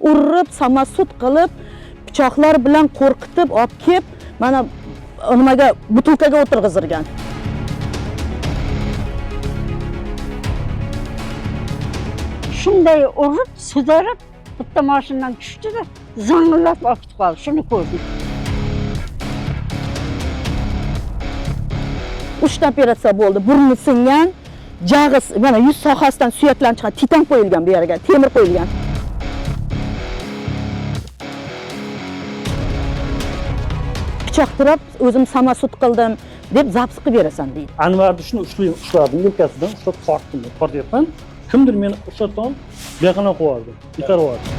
urib, samasut qilib, pichoqlar bilan qo'rqitib olib kelib, mana nimaga butulkaga o'tirg'izirgan. Shunday urib, sudarib, bitta mashinadan tushdi-da, zangillab olib ketib qoldi. Shuni ko'rdim. 3 ta operatsiya bo'ldi. Burni singan, jag'is, mana yuz sohasidan suyaklan chiqqan, titan qo'yilgan bu yerga, temir qo'yilgan. Pichoq turib, o'zim samasut qildim deb zapis qilib berasan deydi. Anvarni shuni ushladim, yelkasidan ushlab tortdim, tortyapman. Kimdir meni ushatdan bu yoqqa qo'yardi, itarib yubordi.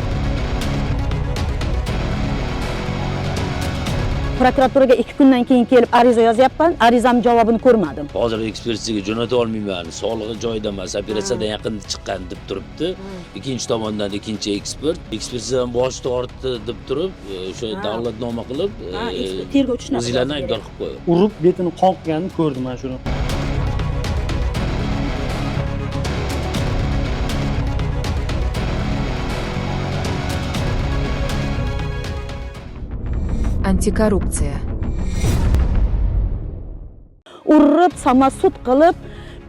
Prokuraturaga 2 kundan keyin kelib ariza yozyapman. Arizam javobini ko'rmadim. Hozir ekspertizaga jo'nata olmayman. Sog'lig'i joyida emas, operatsiyadan yaqin chiqqan deb turibdi. Ikkinchi tomondan ikkinchi ekspert, ekspertizadan bosh tortdi deb turib, o'sha davlatnoma qilib, tergovchi o'zlarini aybdor qilib qo'ydi. Urib betini qon qilganini ko'rdim men shuni. Антикоррупция. Urib, samasut qilib,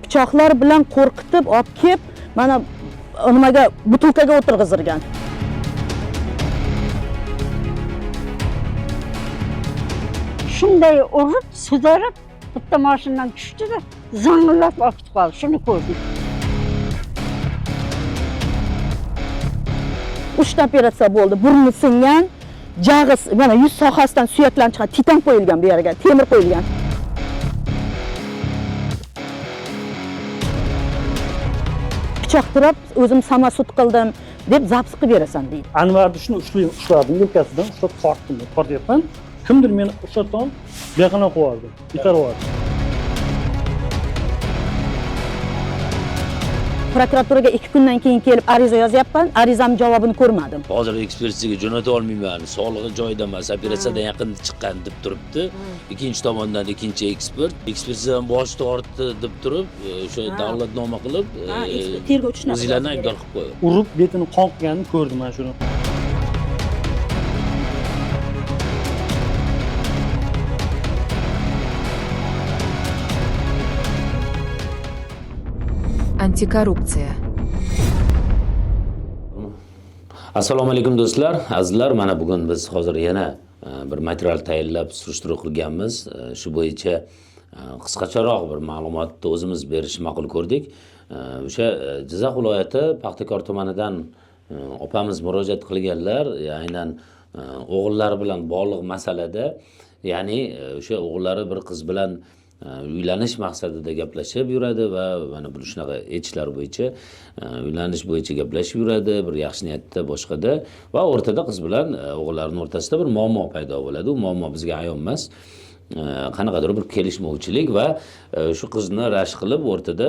pichoqlar bilan qo'rqitib olib kelib, mana nimaga butulkaga o'tirg'izirgan. Shunday urib, sudarib, bitta mashinadan tushdi-da, zangillab olib ketib qoldi. Shuni ko'rdim. 3 ta operatsiya bo'ldi. Burni singan, jag'is, mana yuz sohasidan suyaklan chiqqan, titan qo'yilgan bu yerga, temir qo'yilgan. Pichoq turib, o'zim samasut qildim deb zapis qilib berasan deydi. Anvarni shuni ushladim, yelkasidan ushlab tortdim, tortyapman. Kimdir meni ushatdan bu yoqqa qo'yardi, itarib yubordi. Prokuraturaga 2 kundan keyin kelib ariza yozyapman. Arizam javobini ko'rmadim. Hozir ekspertizaga jo'nata olmayman. Sog'lig'i joyida emas, operatsiyadan yaqin chiqqan deb turibdi. Ikkinchi tomondan ikkinchi ekspert, ekspertizadan bosh tortdi deb turib, o'sha davlatnoma qilib, tergovchi o'zlarini aybdor qilib qo'ydi. Urib betini qon qilganini ko'rdim men shuni. Антикоррупция. Assalomu alaykum do'stlar, azizlar. Mana bugun biz hozir yana bir material tayyorlab surishtiruv qilganmiz. Shu bo'yicha qisqacharoq bir ma'lumotni o'zimiz berish ma'qul ko'rdik. O'sha Jizzax viloyati Paxtakor tumanidan opamiz murojaat qilganlar, aynan o'g'illari bilan bog'liq masalada, ya'ni o'sha o'g'illari bir qiz bilan uylanish maqsadida gaplashib yuradi va mana bu shunaqa etishlar bo'yicha uylanish bo'yicha gaplashib yuradi, bir yaxshi niyatda boshqada va o'rtada qiz bilan o'g'illarning o'rtasida bir muammo paydo bo'ladi. U muammo bizga ayon emas. Qanaqadir bir kelishmovchilik va shu qizni rashk qilib o'rtada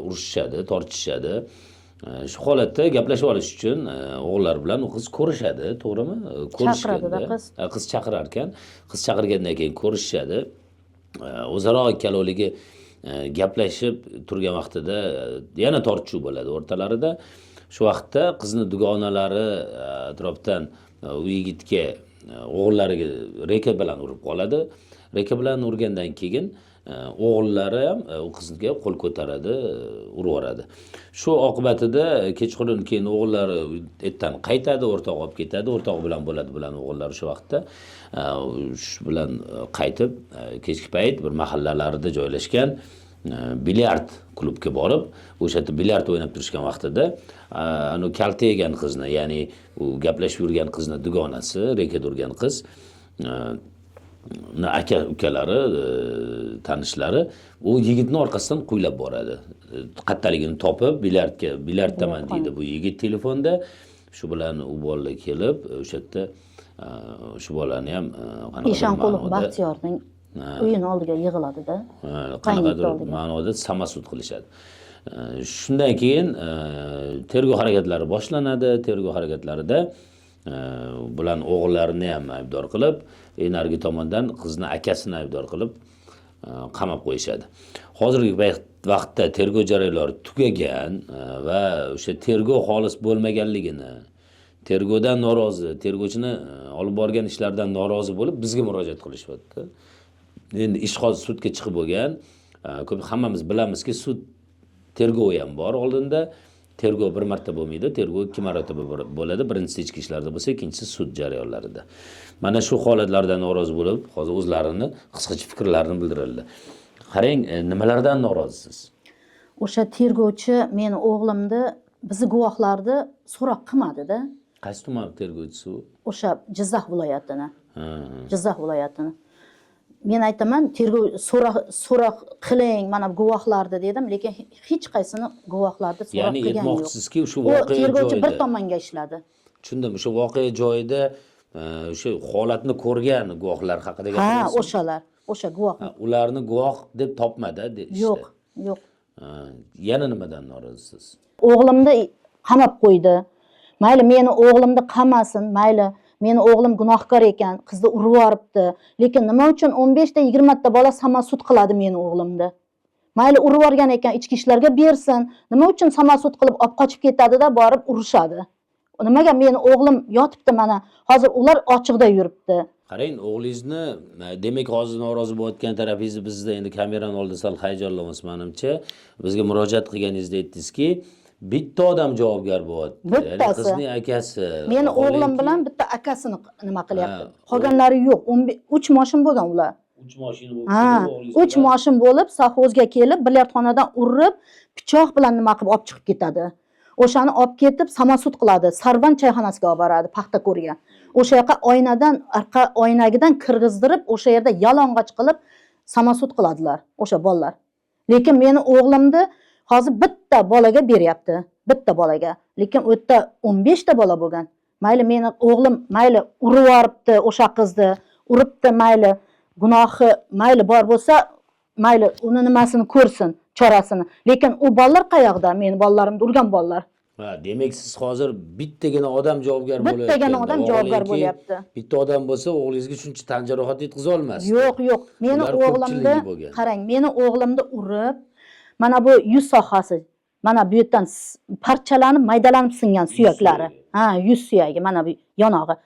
urushishadi, tortishishadi. Shu holatda gaplashib olish uchun o'g'illar bilan u qiz ko'rishadi, to'g'rimi? Chaqiradi qiz. Qiz chaqirar ekan. Qiz chaqirgandan keyin ko'rishishadi. O'zaro ikkalovligi gaplashib turgan vaqtida yana tortishuv bo'ladi o'rtalarida. Shu vaqtda qizni dugonalari atrofdan u yigitga, o'g'illariga reka bilan urib qoladi. Reka bilan urgandan keyin o'g'illari ham u qizga qo'l ko'taradi, urib yuboradi. Shu oqibatida kechqurun keyin o'g'illari ertadan qaytadi, o'rtoq olib ketadi, o'rtoq bilan bo'ladi bilan o'g'illar shu vaqtda. Shu bilan qaytib kechki payt bir mahallalarida joylashgan bilyard klubga borib, o'sha yerda bilyard o'ynab turishgan vaqtida anu kalta yegan qizni, ya'ni u gaplashib yurgan qizni dugonasi, rekada urgan qiz, aka ukalari, tanishlari u yigitni orqasidan qo'ylab boradi. Qattaligini topib bilyarddaman deydi bu yigit telefonda. Shu bilan u bolalar kelib o'sha yerda shu bolani ham Eshonqulov Baxtiyorning uyini oldiga yig'iladi-da. Qanaqadir ma'noda samasut qilishadi. Shundan keyin tergov harakatlari boshlanadi. Tergov harakatlarida bilan o'g'illarini ham aybdor qilib, narigi tomondan qizni akasini aybdor qilib qamab qo'yishadi. Hozirgi vaqtda tergov jarayonlari tugagan va o'sha tergov xolis bo'lmaganligini, tergovdan norozi, tergovchini olib borgan ishlaridan norozi bo'lib bizga murojaat qilishyapti. Endi ish hozir sudga chiqib bo'lgan. Ko'p hammamiz bilamizki, sud tergovi ham bor oldinda. Tergov bir marta bo'lmaydi, tergov 2 marotaba bo'ladi. Birinchisi ichki ishlarda bo'lsa, ikkinchisi sud jarayonlarida. Mana shu holatlardan norozi bo'lib, hozir o'zlarini qisqacha fikrlarini bildirdilar. Qarang, nimalardan norozisiz? O'sha tergovchi meni o'g'limni, bizni guvohlarni so'roq qilmadi-da. Qaysi tuman tergovchisi u? O'sha Jizzax viloyatini. Jizzax viloyatini. Men aytaman, tergov so'roq qiling mana guvohlarni dedim, lekin hech qaysini guvohlarni so'roq Ya'ni qilgan yo'q. aytmoqsizki, o'sha voqea tergovchi bir joyida. tomonga ishladi. Tushundim, o'sha voqea joyida o'sha holatni ko'rgan guvohlar haqida Ha, gapirasiz. o'shalar, o'sha guvoh. Ularni guvoh deb topmadi işte. Yo'q, yo'q. Yana nimadan norozisiz? O'g'limni qamab qo'ydi. Mayli meni o'g'limni qamasin, mayli meni o'g'lim gunohkor ekan, qizni urib yoribdi. Lekin nima uchun 15 ta 20 ta bola samasud qiladi meni o'g'limni? Mayli urib yorgan ekan, ichki ishlarga bersin. Nima uchun samasud qilib olib qochib ketadi-da, borib urushadi? Nimaga meni o'g'lim yotibdi mana, hozir ular ochiqda yuribdi. Qarang, o'g'lingizni demak hozir norozi bo'layotgan tarafingizni bizda endi kameraning oldida sal hayajonlanmas menimcha. Bizga murojaat qilganingizda aytdingizki, bitta odam javobgar bo'lyapti. Bittasi. Qizning akasi. Meni o'g'lim bilan bitta akasini nima qilyapti. Qolganlari yo'q. 3 moshin bo'lgan ular. 3 mashina bo'lib Ha, 3 moshin bo'lib, sovxozga kelib, bilyardxonadan urib, pichoq bilan nima qilib olib chiqib ketadi. O'shani olib ketib samasud qiladi. Sarvan choyxonasiga olib boradi, Paxtako'rga. O'sha yoqqa oynadan, orqa oynagidan kirgizdirib, o'sha yerda yalang'och qilib samasud qiladilar, o'sha bolalar. Lekin meni o'g'limni hozir bitta bolaga beryapti, bitta bolaga. Lekin u yerda 15 ta bola bo'lgan. Mayli meni o'g'lim mayli urib yoribdi o'sha qizni, uribdi mayli, gunohi mayli bor bo'lsa, mayli uni nimasini ko'rsin, chorasini. Lekin u bolalar qayoqda? Meni bolalarimni urgan bolalar. Ha, demak siz hozir bittagina odam javobgar bo'lyapti. Bittagina odam javobgar bo'lyapti. Bitta odam bo'lsa, o'g'lingizga shuncha tan jarohat yetkaza olmasdi. Yo'q, yo'q. Meni o'g'limni, qarang, meni o'g'limni urib, mana bu yuz sohasi, mana bu yerdan parchalanib, maydalanib singan suyaklari. Ha, yuz suyagi, mana bu yonog'i.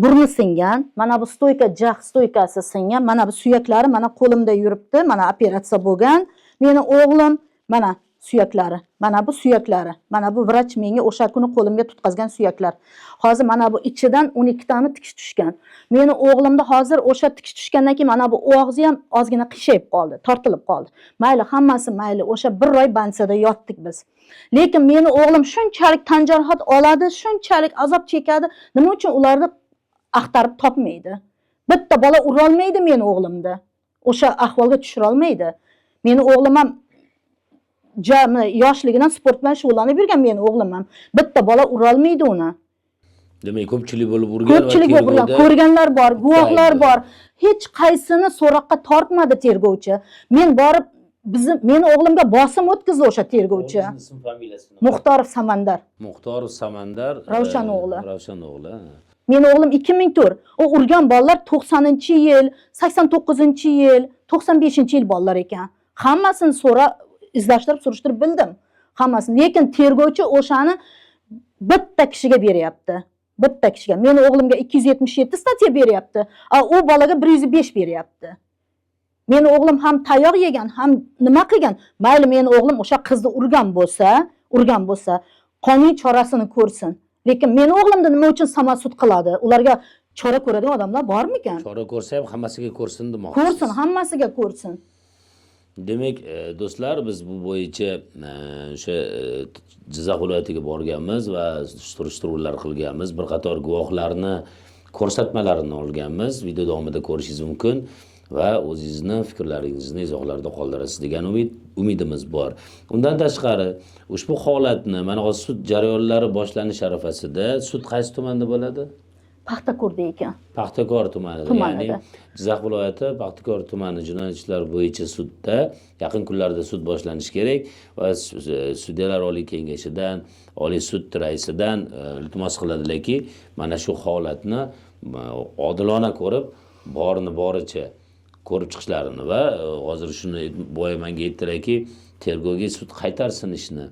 Burni singan, mana bu stoyka, jag' stoykasi singan, mana bu suyaklari mana qo'limda yuribdi, mana operatsiya bo'lgan. Meni o'g'lim mana suyaklari, mana bu suyaklari, mana bu vrach menga o'sha kuni qo'limga tutqazgan suyaklar. Hozir mana bu ichidan 12 tani tikish tushgan. Meni o'g'limda hozir o'sha tikish tushgandan keyin mana bu og'zi ham ozgina qiyshayib qoldi, tortilib qoldi. Mayli, hammasi mayli, o'sha bir oy bansada yotdik biz. Lekin meni o'g'lim shunchalik tan jarohat oladi, shunchalik azob chekadi. Nima uchun ularni axtarib topmaydi? Bitta bola ura olmaydi meni o'g'limni. O'sha ahvolga tushira olmaydi. Meni o'g'lim ham yoshligidan sport bilan shug'ullanib yurgan meni o'g'lim ham. Bitta bola ura olmaydi uni. Demak, ko'pchilik bo'lib urgan Ko'pchilik bo'lib urgan, ko'rganlar bor, guvohlar bor. Hech qaysini so'roqqa tortmadi tergovchi. Men borib meni o'g'limga bosim o'tkazdi o'sha tergovchi. Ism familiyasi nima? Muxtorov Samandar. Muxtorov Samandar. Ravshan o'g'li. Ravshan o'g'li. Meni o'g'lim 2004. O urgan bolalar 90-yil, 89-yil, 95-yil bolalar ekan. Hammasini izlashtirib, surishtirib bildim. Hammasini. Lekin tergovchi o'shani bitta kishiga beryapti. Bitta kishiga. Meni o'g'limga 277 statiya beryapti. U bolaga 105 beryapti. Meni o'g'lim ham tayoq yegan, ham nima qilgan? Mayli meni o'g'lim o'sha qizni urgan bo'lsa, qonuniy chorasini ko'rsin. Lekin meni o'g'limni nima uchun samasud qiladi? Ularga chora ko'radigan odamlar bormi-kan? Chora ko'rsa ham hammasiga ko'rsin demoqchisiz. Ko'rsin, hammasiga ko'rsin. Demak, do'stlar, biz bu bo'yicha o'sha Jizzax viloyatiga borganmiz va surishtiruvlar qilganmiz. Bir qator guvohlarni ko'rsatmalarini olganmiz. Video davomida ko'rishingiz mumkin va o'zingizni fikrlaringizni izohlarda qoldirasiz degan umidimiz bor. Undan tashqari, ushbu holatni mana hozir sud jarayonlari boshlanish arafasida sud qaysi tumanda bo'ladi? Paxtako'rda ekan. Paxtakor tumanida. Ya'ni Jizzax viloyati Paxtakor tumani jinoyat ishlari bo'yicha sudda yaqin kunlarda sud boshlanishi kerak va sudyalar oliy kengashidan, oliy sud raisidan iltimos qiladilarki, mana shu holatni odilona ko'rib, boricha ko'rib chiqishlarini va hozir shuni boya menga aytdilarki, tergovga sud qaytarsin ishni.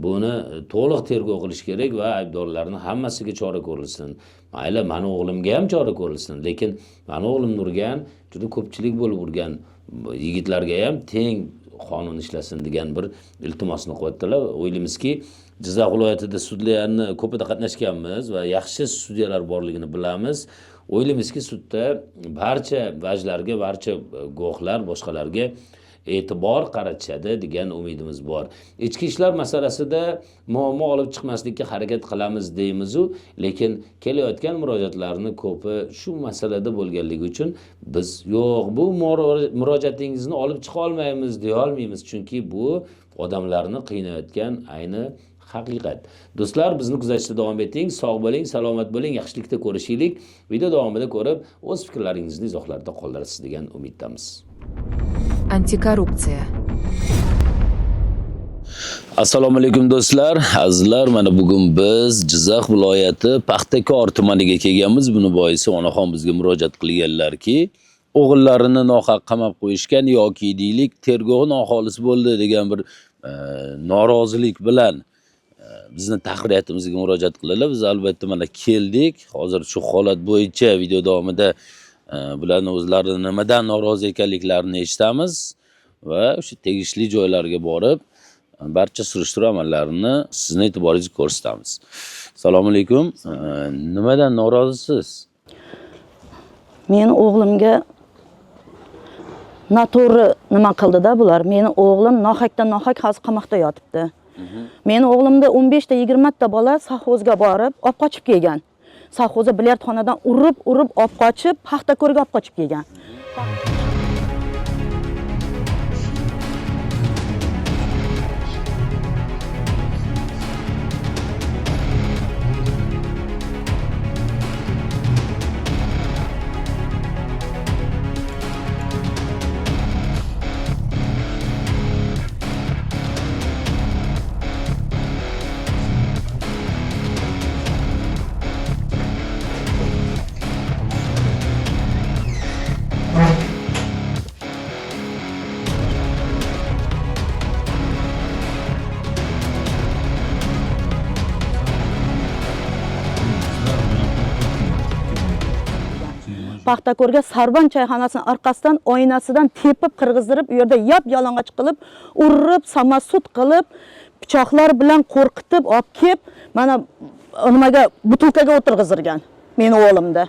buni to'liq tergov qilish kerak va aybdorlarning hammasiga chora ko'rilsin. Mayli, mani o'g'limga ham chora ko'rilsin, lekin mani o'g'lim Nurgan juda ko'pchilik bo'lib urgan yigitlarga ham teng qonun ishlasin degan bir iltimosni qo'ydilar. O'ylaymizki, Jizzax viloyatida sudlarni ko'pida qatnashganmiz va yaxshi sudyalar borligini bilamiz. O'ylaymizki, sudda barcha vajlarga, barcha guvohlar, boshqalarga e'tibor qaratishadi degan umidimiz bor. Ichki ishlar masalasida muammo olib chiqmaslikka harakat qilamiz deymiz-u, lekin kelayotgan murojaatlarning ko'pi shu masalada bo'lganligi uchun biz yo'q, bu murojaatingizni olib chiqa olmaymiz deya olmaymiz, chunki bu odamlarni qiynayotgan ayni haqiqat. Do'stlar, bizni kuzatishda davom eting, sog' bo'ling, salomat bo'ling, yaxshilikda ko'rishaylik. Video davomida ko'rib, o'z fikrlaringizni izohlarda qoldirasiz degan umiddamiz. Antikorrupsiya. Assalomu alaykum do'stlar, azizlar, mana bugun biz Jizzax viloyati Paxtakor tumaniga kelganmiz. Buni boisi onaxon bizga murojaat qilganlarki, o'g'illarini nohaq qamab qo'yishgan yoki deylik, tergov noxolis bo'ldi degan bir norozilik bilan bizni tahriyatimizga murojaat qildilar. Biz albatta mana keldik. Hozir shu holat bo'yicha video davomida bularning o'zlari nimadan norozi ekanliklarini eshitamiz va o'sha tegishli joylarga borib barcha surishtiruv amallarini sizning e'tiboringizga ko'rsatamiz. Assalomu alaykum. Nimadan norozisiz? Men o'g'limga noto'g'ri nima qildi-da bular. Meni o'g'lim nohaqdan nohaq hozir qamoqda yotibdi. Meni o'g'limda 15 ta 20 ta bola sahvozga borib, olib qochib kelgan. Sahvozda bilyardxonadan urib olib qochib, Paxtakorga olib qochib kelgan. Paxtakorga Sarban choyxonasining orqasidan oynasidan tepib qirg'izdirib, u yerda yalang'och qilib, urib, samasut qilib, pichoqlar bilan qo'rqitib olib kelib, mana nimaga butulkaga o'tirg'izdirgan meni o'g'limda.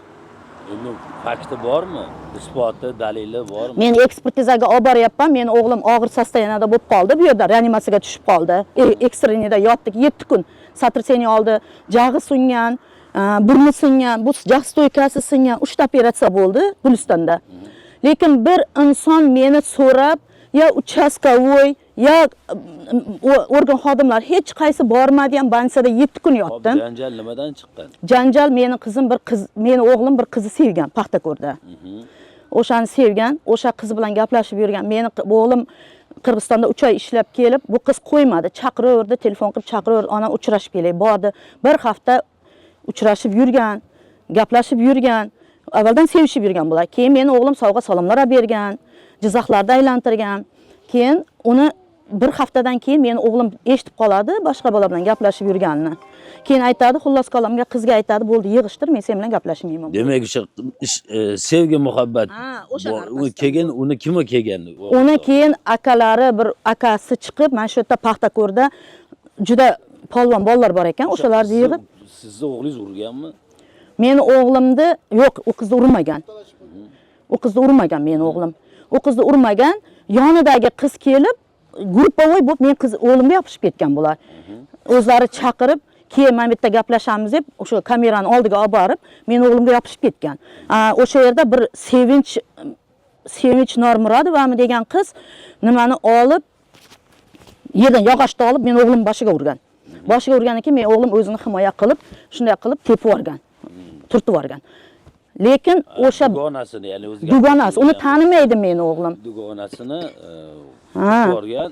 Endi fakti bormi? Isboti, dalili bormi? Men ekspertizaga olib boryapman. Meni o'g'lim og'ir sostoyaniyada bo'lib qoldi. Bu yerda reanimatsiyaga tushib qoldi. Ekstreniyada yotdik 7 kun. Satraseniya oldi, jag'i sungan, burni singan, bu jag' stoykasi singan, 3 ta operatsiya bo'ldi Gulistonda. Lekin bir inson meni so'rab, ya uchastkovoy, ya organ xodimlar hech qaysi bormadigan bansada 7 kun yotdim. Janjal nimadan chiqqan? Janjal meni o'g'lim bir qizni sevgan Paxtakorda. O'shani sevgan, o'sha qiz bilan gaplashib yurgan. Meni o'g'lim Qirg'izistonda 3 oy ishlab kelib, bu qiz qo'ymadi, chaqiraverdi, telefon qilib chaqiraverdi, ona uchrashib kelay, bordi. Bir hafta uchrashib yurgan, gaplashib yurgan, avvaldan sevishib yurgan bular. Keyin meni o'g'lim sovg'a salomlar bergan, Jizzaxlarda aylantirgan. Keyin uni bir haftadan keyin meni o'g'lim eshitib qoladi, boshqa bola bilan gaplashib yurganini. Keyin aytadi, xullas qalamga qizga aytadi, bo'ldi, yig'ishtir, men sen bilan gaplashmayman. Demak, o'sha sevgi, muhabbat. Uni kelgan, uni kim kelgan? Uni keyin akalari, bir akasi chiqib, mana shu yerda Paxtakorda juda polvon bolalar bor ekan, o'shalarni yig'ib. Sizni o'g'lingiz urganmi? Meni o'g'limni yo'q, u qizni urmagan. U qizni urmagan meni o'g'lim. U qizni urmagan, yonidagi qiz kelib, gruppovoy bo'lib men o'g'limga yopishib ketgan bular. O'zlari chaqirib, keyin mana bu yerda gaplashamiz deb, o'sha kamerani oldiga olib borib, meni o'g'limga yopishib ketgan. O'sha yerda bir Sevinch Normurodovami degan qiz nimani olib, yerdan yog'ochni olib meni o'g'lim boshiga urgan. Boshiga urgandan keyin men o'g'lim o'zini himoya qilib, shunday qilib tepib yuborgan. Turtib yuborgan. lekin o'sha dugonasini, ya'ni o'ziga dugonasi, uni tanimaydi meni o'g'lim. dugonasini Ha. borgan.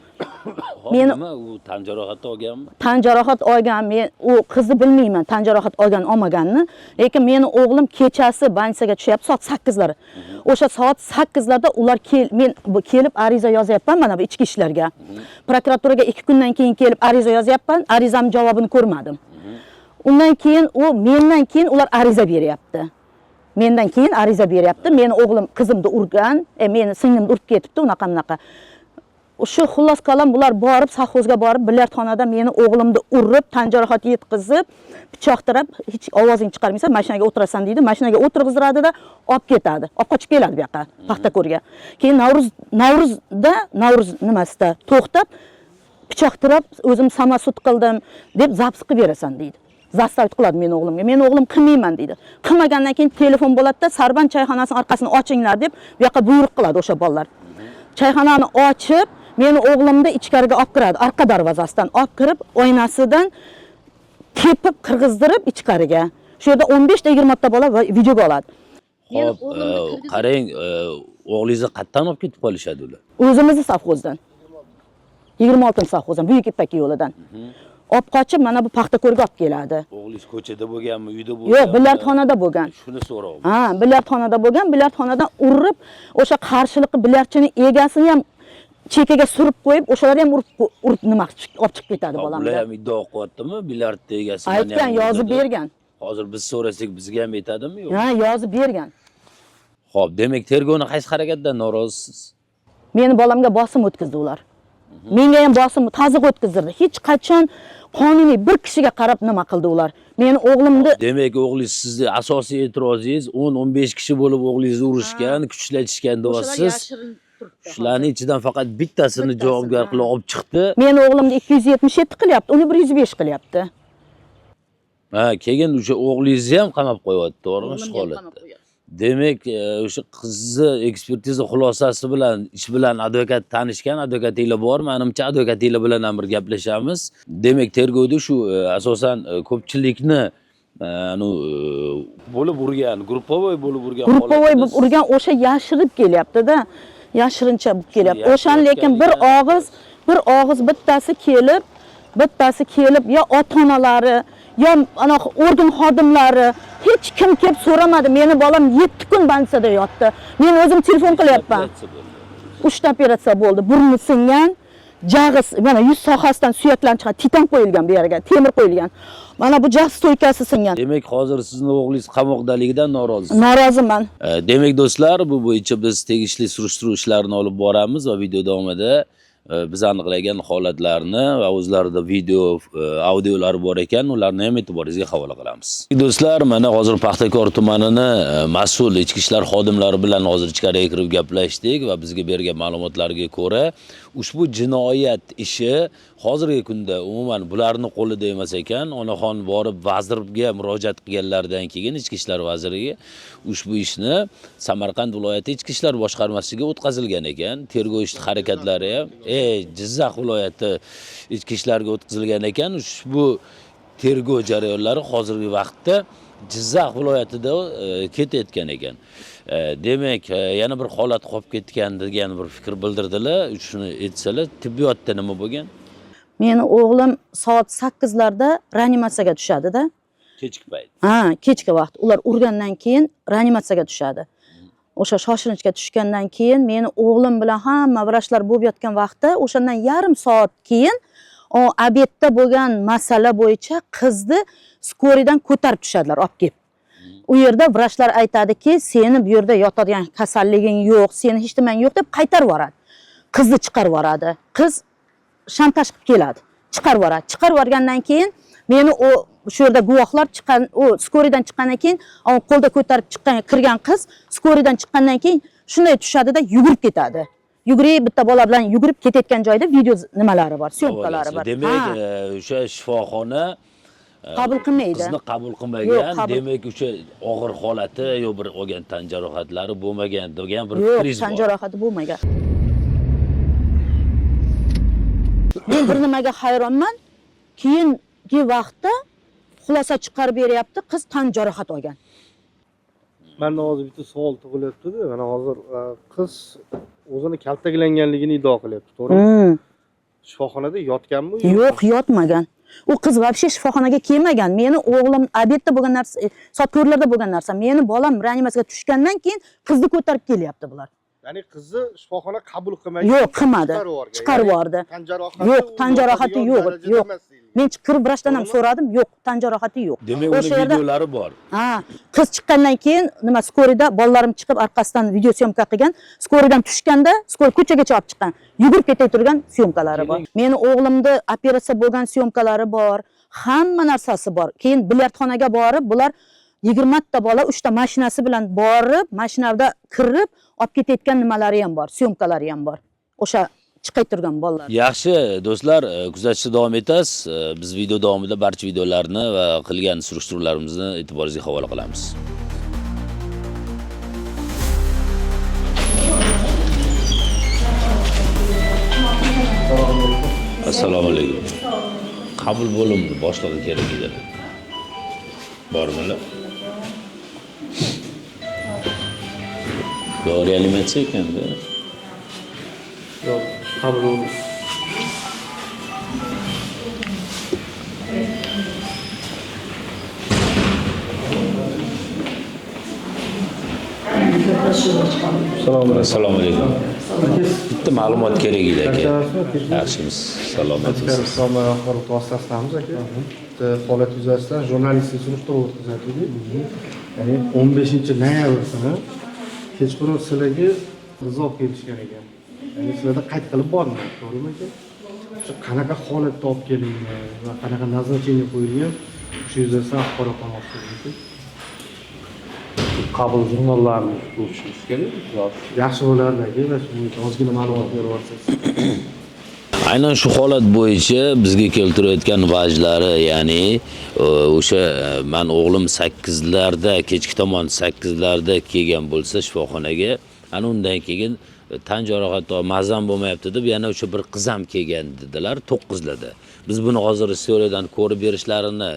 Meni- Nima u tan jarohati olganmi? Tan jarohat olgan, men u qizni bilmayman, tan jarohat olgan olmaganini, lekin meni o'g'lim kechasi bansaga tushyapti soat 8lar. O'sha soat 8larda ular men kelib ariza yozyapman mana bu ichki ishlarga. Prokuraturaga 2 kundan keyin kelib ariza yozyapman, arizamning javobini ko'rmadim. Undan keyin mendan keyin ular ariza beryapti. Mendan keyin ariza beryapti. Meni o'g'lim qizimni urgan, meni singlimni urib ketibdi, unaqa. Shu xullas qalam bular borib, sahozga borib, bilyardxonada meni o'g'limni urib, tan jarohati yetkazib, pichoq tirab, hech ovozing chiqarmaysan, mashinaga o'tirasan deydi. Mashinaga o'tirg'izradida, olib ketadi. Olib qochib keladi bu yoqqa, Paxtako'rga. Keyin Navruz nimasida to'xtab, pichoq tirab, o'zim samosud qildim deb zapis qilib berasan deydi. Zastavit qiladi meni o'g'limga. Meni o'g'lim qilmayman deydi. Qilmagandan keyin telefon bo'ladi-da, Sarban choyxonasining orqasini ochinglar deb bu yoqqa buyruq qiladi o'sha bolalar. Choyxonani ochib, meni o'g'limni ichkariga olib kiradi, orqa darvozasidan olib kirib, oynasidan tepib, qirg'izdirib ichkariga. Shu yerda 15 ta 20 ta bola videoga oladi. Xo'p, qarang, o'g'lingizni qayerdan olib ketib qolishadi ular? O'zimizni safhozdan. 26-safhozdan, Buyuk Ipak yo'lidan. Olib qochib, mana bu Paxtako'rga olib keladi. O'g'lingiz ko'chada bo'lganmi, uyda bo'lganmi? Yo'q, bilyardxonada bo'lgan. Shuni so'rayman. Ha, bilyardxonada bo'lgan, bilyardxonadan urib, o'sha qarshilikni bilyardchining egasini ham chekaga surib qo'yib, o'shalar ham urib nima olib chiqib ketadi bolamni. Ular ham iddao qilyaptimi, bilyardni egasi Aytgan, yozib bergan. Hozir biz so'rasak bizga ham aytadimi, yo'q? Ha, yozib bergan. Xo'p, demak, tergovni qaysi harakatdan norozisiz? Meni bolamga bosim o'tkazdi ular. Menga ham bosim, tazyiq o'tkazdirdi. Hech qachon qonuniy bir kishiga qarab nima qildi ular. Meni o'g'limni Demak, o'g'lingiz sizni asosiy e'tirozingiz 10-15 kishi bo'lib o'g'lingizni urishgan, kuchlatishgan deyapsiz. Shularning ichidan faqat bittasini javobgar qilib olib chiqdi. Meni o'g'limni 277 qilyapti, uni 105 qilyapti. Ha, keyin o'sha o'g'lingizni ham qamab qo'yapti, to'g'rimi shu holatda? Demak, o'sha qizni ekspertiza xulosasi bilan, ish bilan advokat tanishgan, advokatinglar bor. Menimcha advokatinglar bilan ham bir gaplashamiz. Demak, tergovda shu asosan ko'pchilikni bo'lib urgan, gruppovoy bo'lib urgan holatda. Gruppovoy bo'lib urgan o'sha yashirib kelyapti-da. Yashirincha bo'lib kelyapti. O'shan lekin bir og'iz bittasi kelib yo ota-onalari, yo ana organ xodimlari hech kim kelib so'ramadi. Meni bolam 7 kun bansada yotdi. Men o'zim telefon qilyapman. 3 ta operatsiya bo'ldi. Burni singan, jag'is, mana yuz sohasidan suyaklanib chiqqan, titan qo'yilgan bu yerga, temir qo'yilgan. Mana bu jag' stoykasi singan. Demak, hozir sizning o'g'lingiz qamoqdaligidan norozisiz. Noroziman. Demak, do'stlar, bu bo'yicha biz tegishli surishtiruv ishlarini olib boramiz va video davomida biz aniqlagan holatlarni va o'zlarida video, audiolar bor ekan, ularni ham e'tiboringizga havola qilamiz. Do'stlar, mana hozir Paxtakor tumanining mas'ul ichki ishlar xodimlari bilan hozir ichkariga kirib gaplashdik va bizga bergan ma'lumotlarga ko'ra, ushbu jinoyat ishi hozirgi kunda umuman bularning qo'lida emas ekan. Onaxon borib vazirga murojaat qilganlaridan keyin ichki ishlar vaziriga ushbu ishni Samarqand viloyati ichki ishlar boshqarmasiga o'tkazilgan ekan. Tergov ish harakatlari ham Jizzax viloyati ichki ishlarga o'tkazilgan ekan. Ushbu tergov jarayonlari hozirgi vaqtda Jizzax viloyatida ketayotgan ekan. Demak, yana bir holat qolib ketgan degan bir fikr bildirdilar. Shuni aytsalar, tibbiyotda nima bo'lgan? Meni o'g'lim soat 8larda reanimatsiyaga tushadi-da. Kechki payt. Ha, kechki vaqt. Ular urgandan keyin reanimatsiyaga tushadi. O'sha shoshilinchga tushgandan keyin meni o'g'lim bilan hamma vrachlar bo'lib yotgan vaqtda, o'shandan yarim soat keyin obedda bo'lgan masala bo'yicha qizni skoridan ko'tarib tushadilar, olib kelib. U yerda vrachlar aytadiki, seni bu yerda yotadigan kasalliging yo'q, seni hech nimang yo'q deb qaytarib yuboradi. Qizni chiqarib yuboradi. Qiz shantaj qilib keladi. Chiqarib yuboradi. Chiqarib yuborgandan keyin meni shu yerda guvohlar chiqqan, skoridan chiqqandan keyin, qo'lda ko'tarib kirgan qiz skoridan chiqqandan keyin shunday tushadi-da, yugurib ketadi. Yugurib bitta bola bilan yugurib ketayotgan joyda video nimalari bor, syomkalari bor. Demak, o'sha shifoxona qabul qilmaydi. Qizni qabul qilmagan. Demak, o'sha og'ir holati yo bir olgan tan jarohatlari bo'lmagan degan bir fikringiz bor. Tan jarohati bo'lmagan. Men bir nimaga hayronman. Keyingi vaqtda xulosa chiqarib beryapti, qiz tan jarohat olgan. Menda hozir bitta savol tug'ilyapti-da. Mana hozir qiz o'zini kaltaklanganligini iddao qilyapti, to'g'rimi? Shifoxonada yotganmi? Yo'q, yotmagan. U qiz вообще shifoxonaga kelmagan. Meni o'g'lim obedda bo'lgan narsa, soat 4larda bo'lgan narsa. Meni bolam reanimasiyaga tushgandan keyin qizni ko'tarib kelyapti bular. Ya'ni qizni shifoxona qabul qilmagan. Yo'q, qilmadi. Chiqarib yubordi. Tan jarohati yo'q, tan jarohati yo'q. Men kirib vrachdan ham so'radim, yo'q, tan jarohati yo'q. Demak, uni videolari bor. Ha, qiz chiqqandan keyin nima skorida bolalarim chiqib orqasidan video syomka qilgan. Skoridan tushganda, skor ko'chagacha olib chiqqan. Yugurib ketay turgan syomkalari bor. Meni o'g'limni operatsiya bo'lgan syomkalari bor. Hamma narsasi bor. Keyin bilyardxonaga borib, bular 20 ta bola 3 ta mashinasi bilan borib, mashinada kirib, olib ketayotgan nimalari ham bor, syomkalari ham bor. O'sha chiqay turgan bolalar. Yaxshi do'stlar, kuzatishda davom etasiz. Biz video davomida barcha videolarni va qilgan surishtiruvlarimizni e'tiboringizga havola qilamiz. Assalomu alaykum. Qabul bo'lim boshlig'i kerak edi. Bormilar? Yo, reanimatsiya ekanda. Yo'q, qabul bo'ldi. Assalomu alaykum. Bitta ma'lumot kerak edi aka. Yaxshimiz, salomatmisiz? Islom axborot vositasidamiz aka. Bitta holat yuzasidan jurnalistik surishtiruv o'tkazdik. Ya'ni 15-noyabr kuni kechqurun sizlarga qiz olib kelishgan ekan. Ya'ni sizlarda qayd qilib bormaydi, to'g'rimi aka? Shu qanaqa holatda olib kelingan va qanaqa назначение qo'yilgan, shu yuzasidan axborot olmoqchi edik. Qabul jurnallarni o'qishimiz kerak. Yaxshi bo'lardi aka, va shu ozgina ma'lumot berib olsangiz. Aynan shu holat bo'yicha bizga keltirayotgan vajlari, ya'ni o'sha men o'g'lim 8larda, kechki tomon 8larda kelgan bo'lsa shifoxonaga, ana undan keyin tan jarohati mazam bo'lmayapti deb yana o'sha bir qiz ham kelgan dedilar 9larda. Biz buni hozir teoriyadan ko'rib berishlarini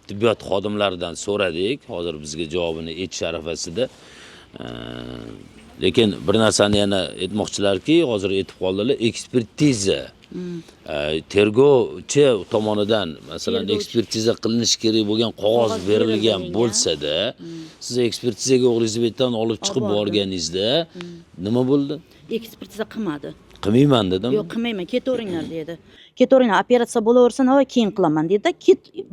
tibbiyot xodimlaridan so'radik. Hozir bizga javobini aytish arafasida. Lekin bir narsani yana aytmoqchilarki, hozir aytib qoldilar, ekspertiza tergovchi tomonidan masalan ekspertiza qilinishi kerak bo'lgan qog'oz berilgan bo'lsa-da, siz ekspertizaga o'g'lingizni betdan olib chiqib borganingizda nima bo'ldi? Ekspertiza qilmadi. Qilmayman dedim. Yo'q, qilmayman, ketaveringlar dedi. Ketaveringlar, operatsiya bo'laversin, va keyin qilaman dedi.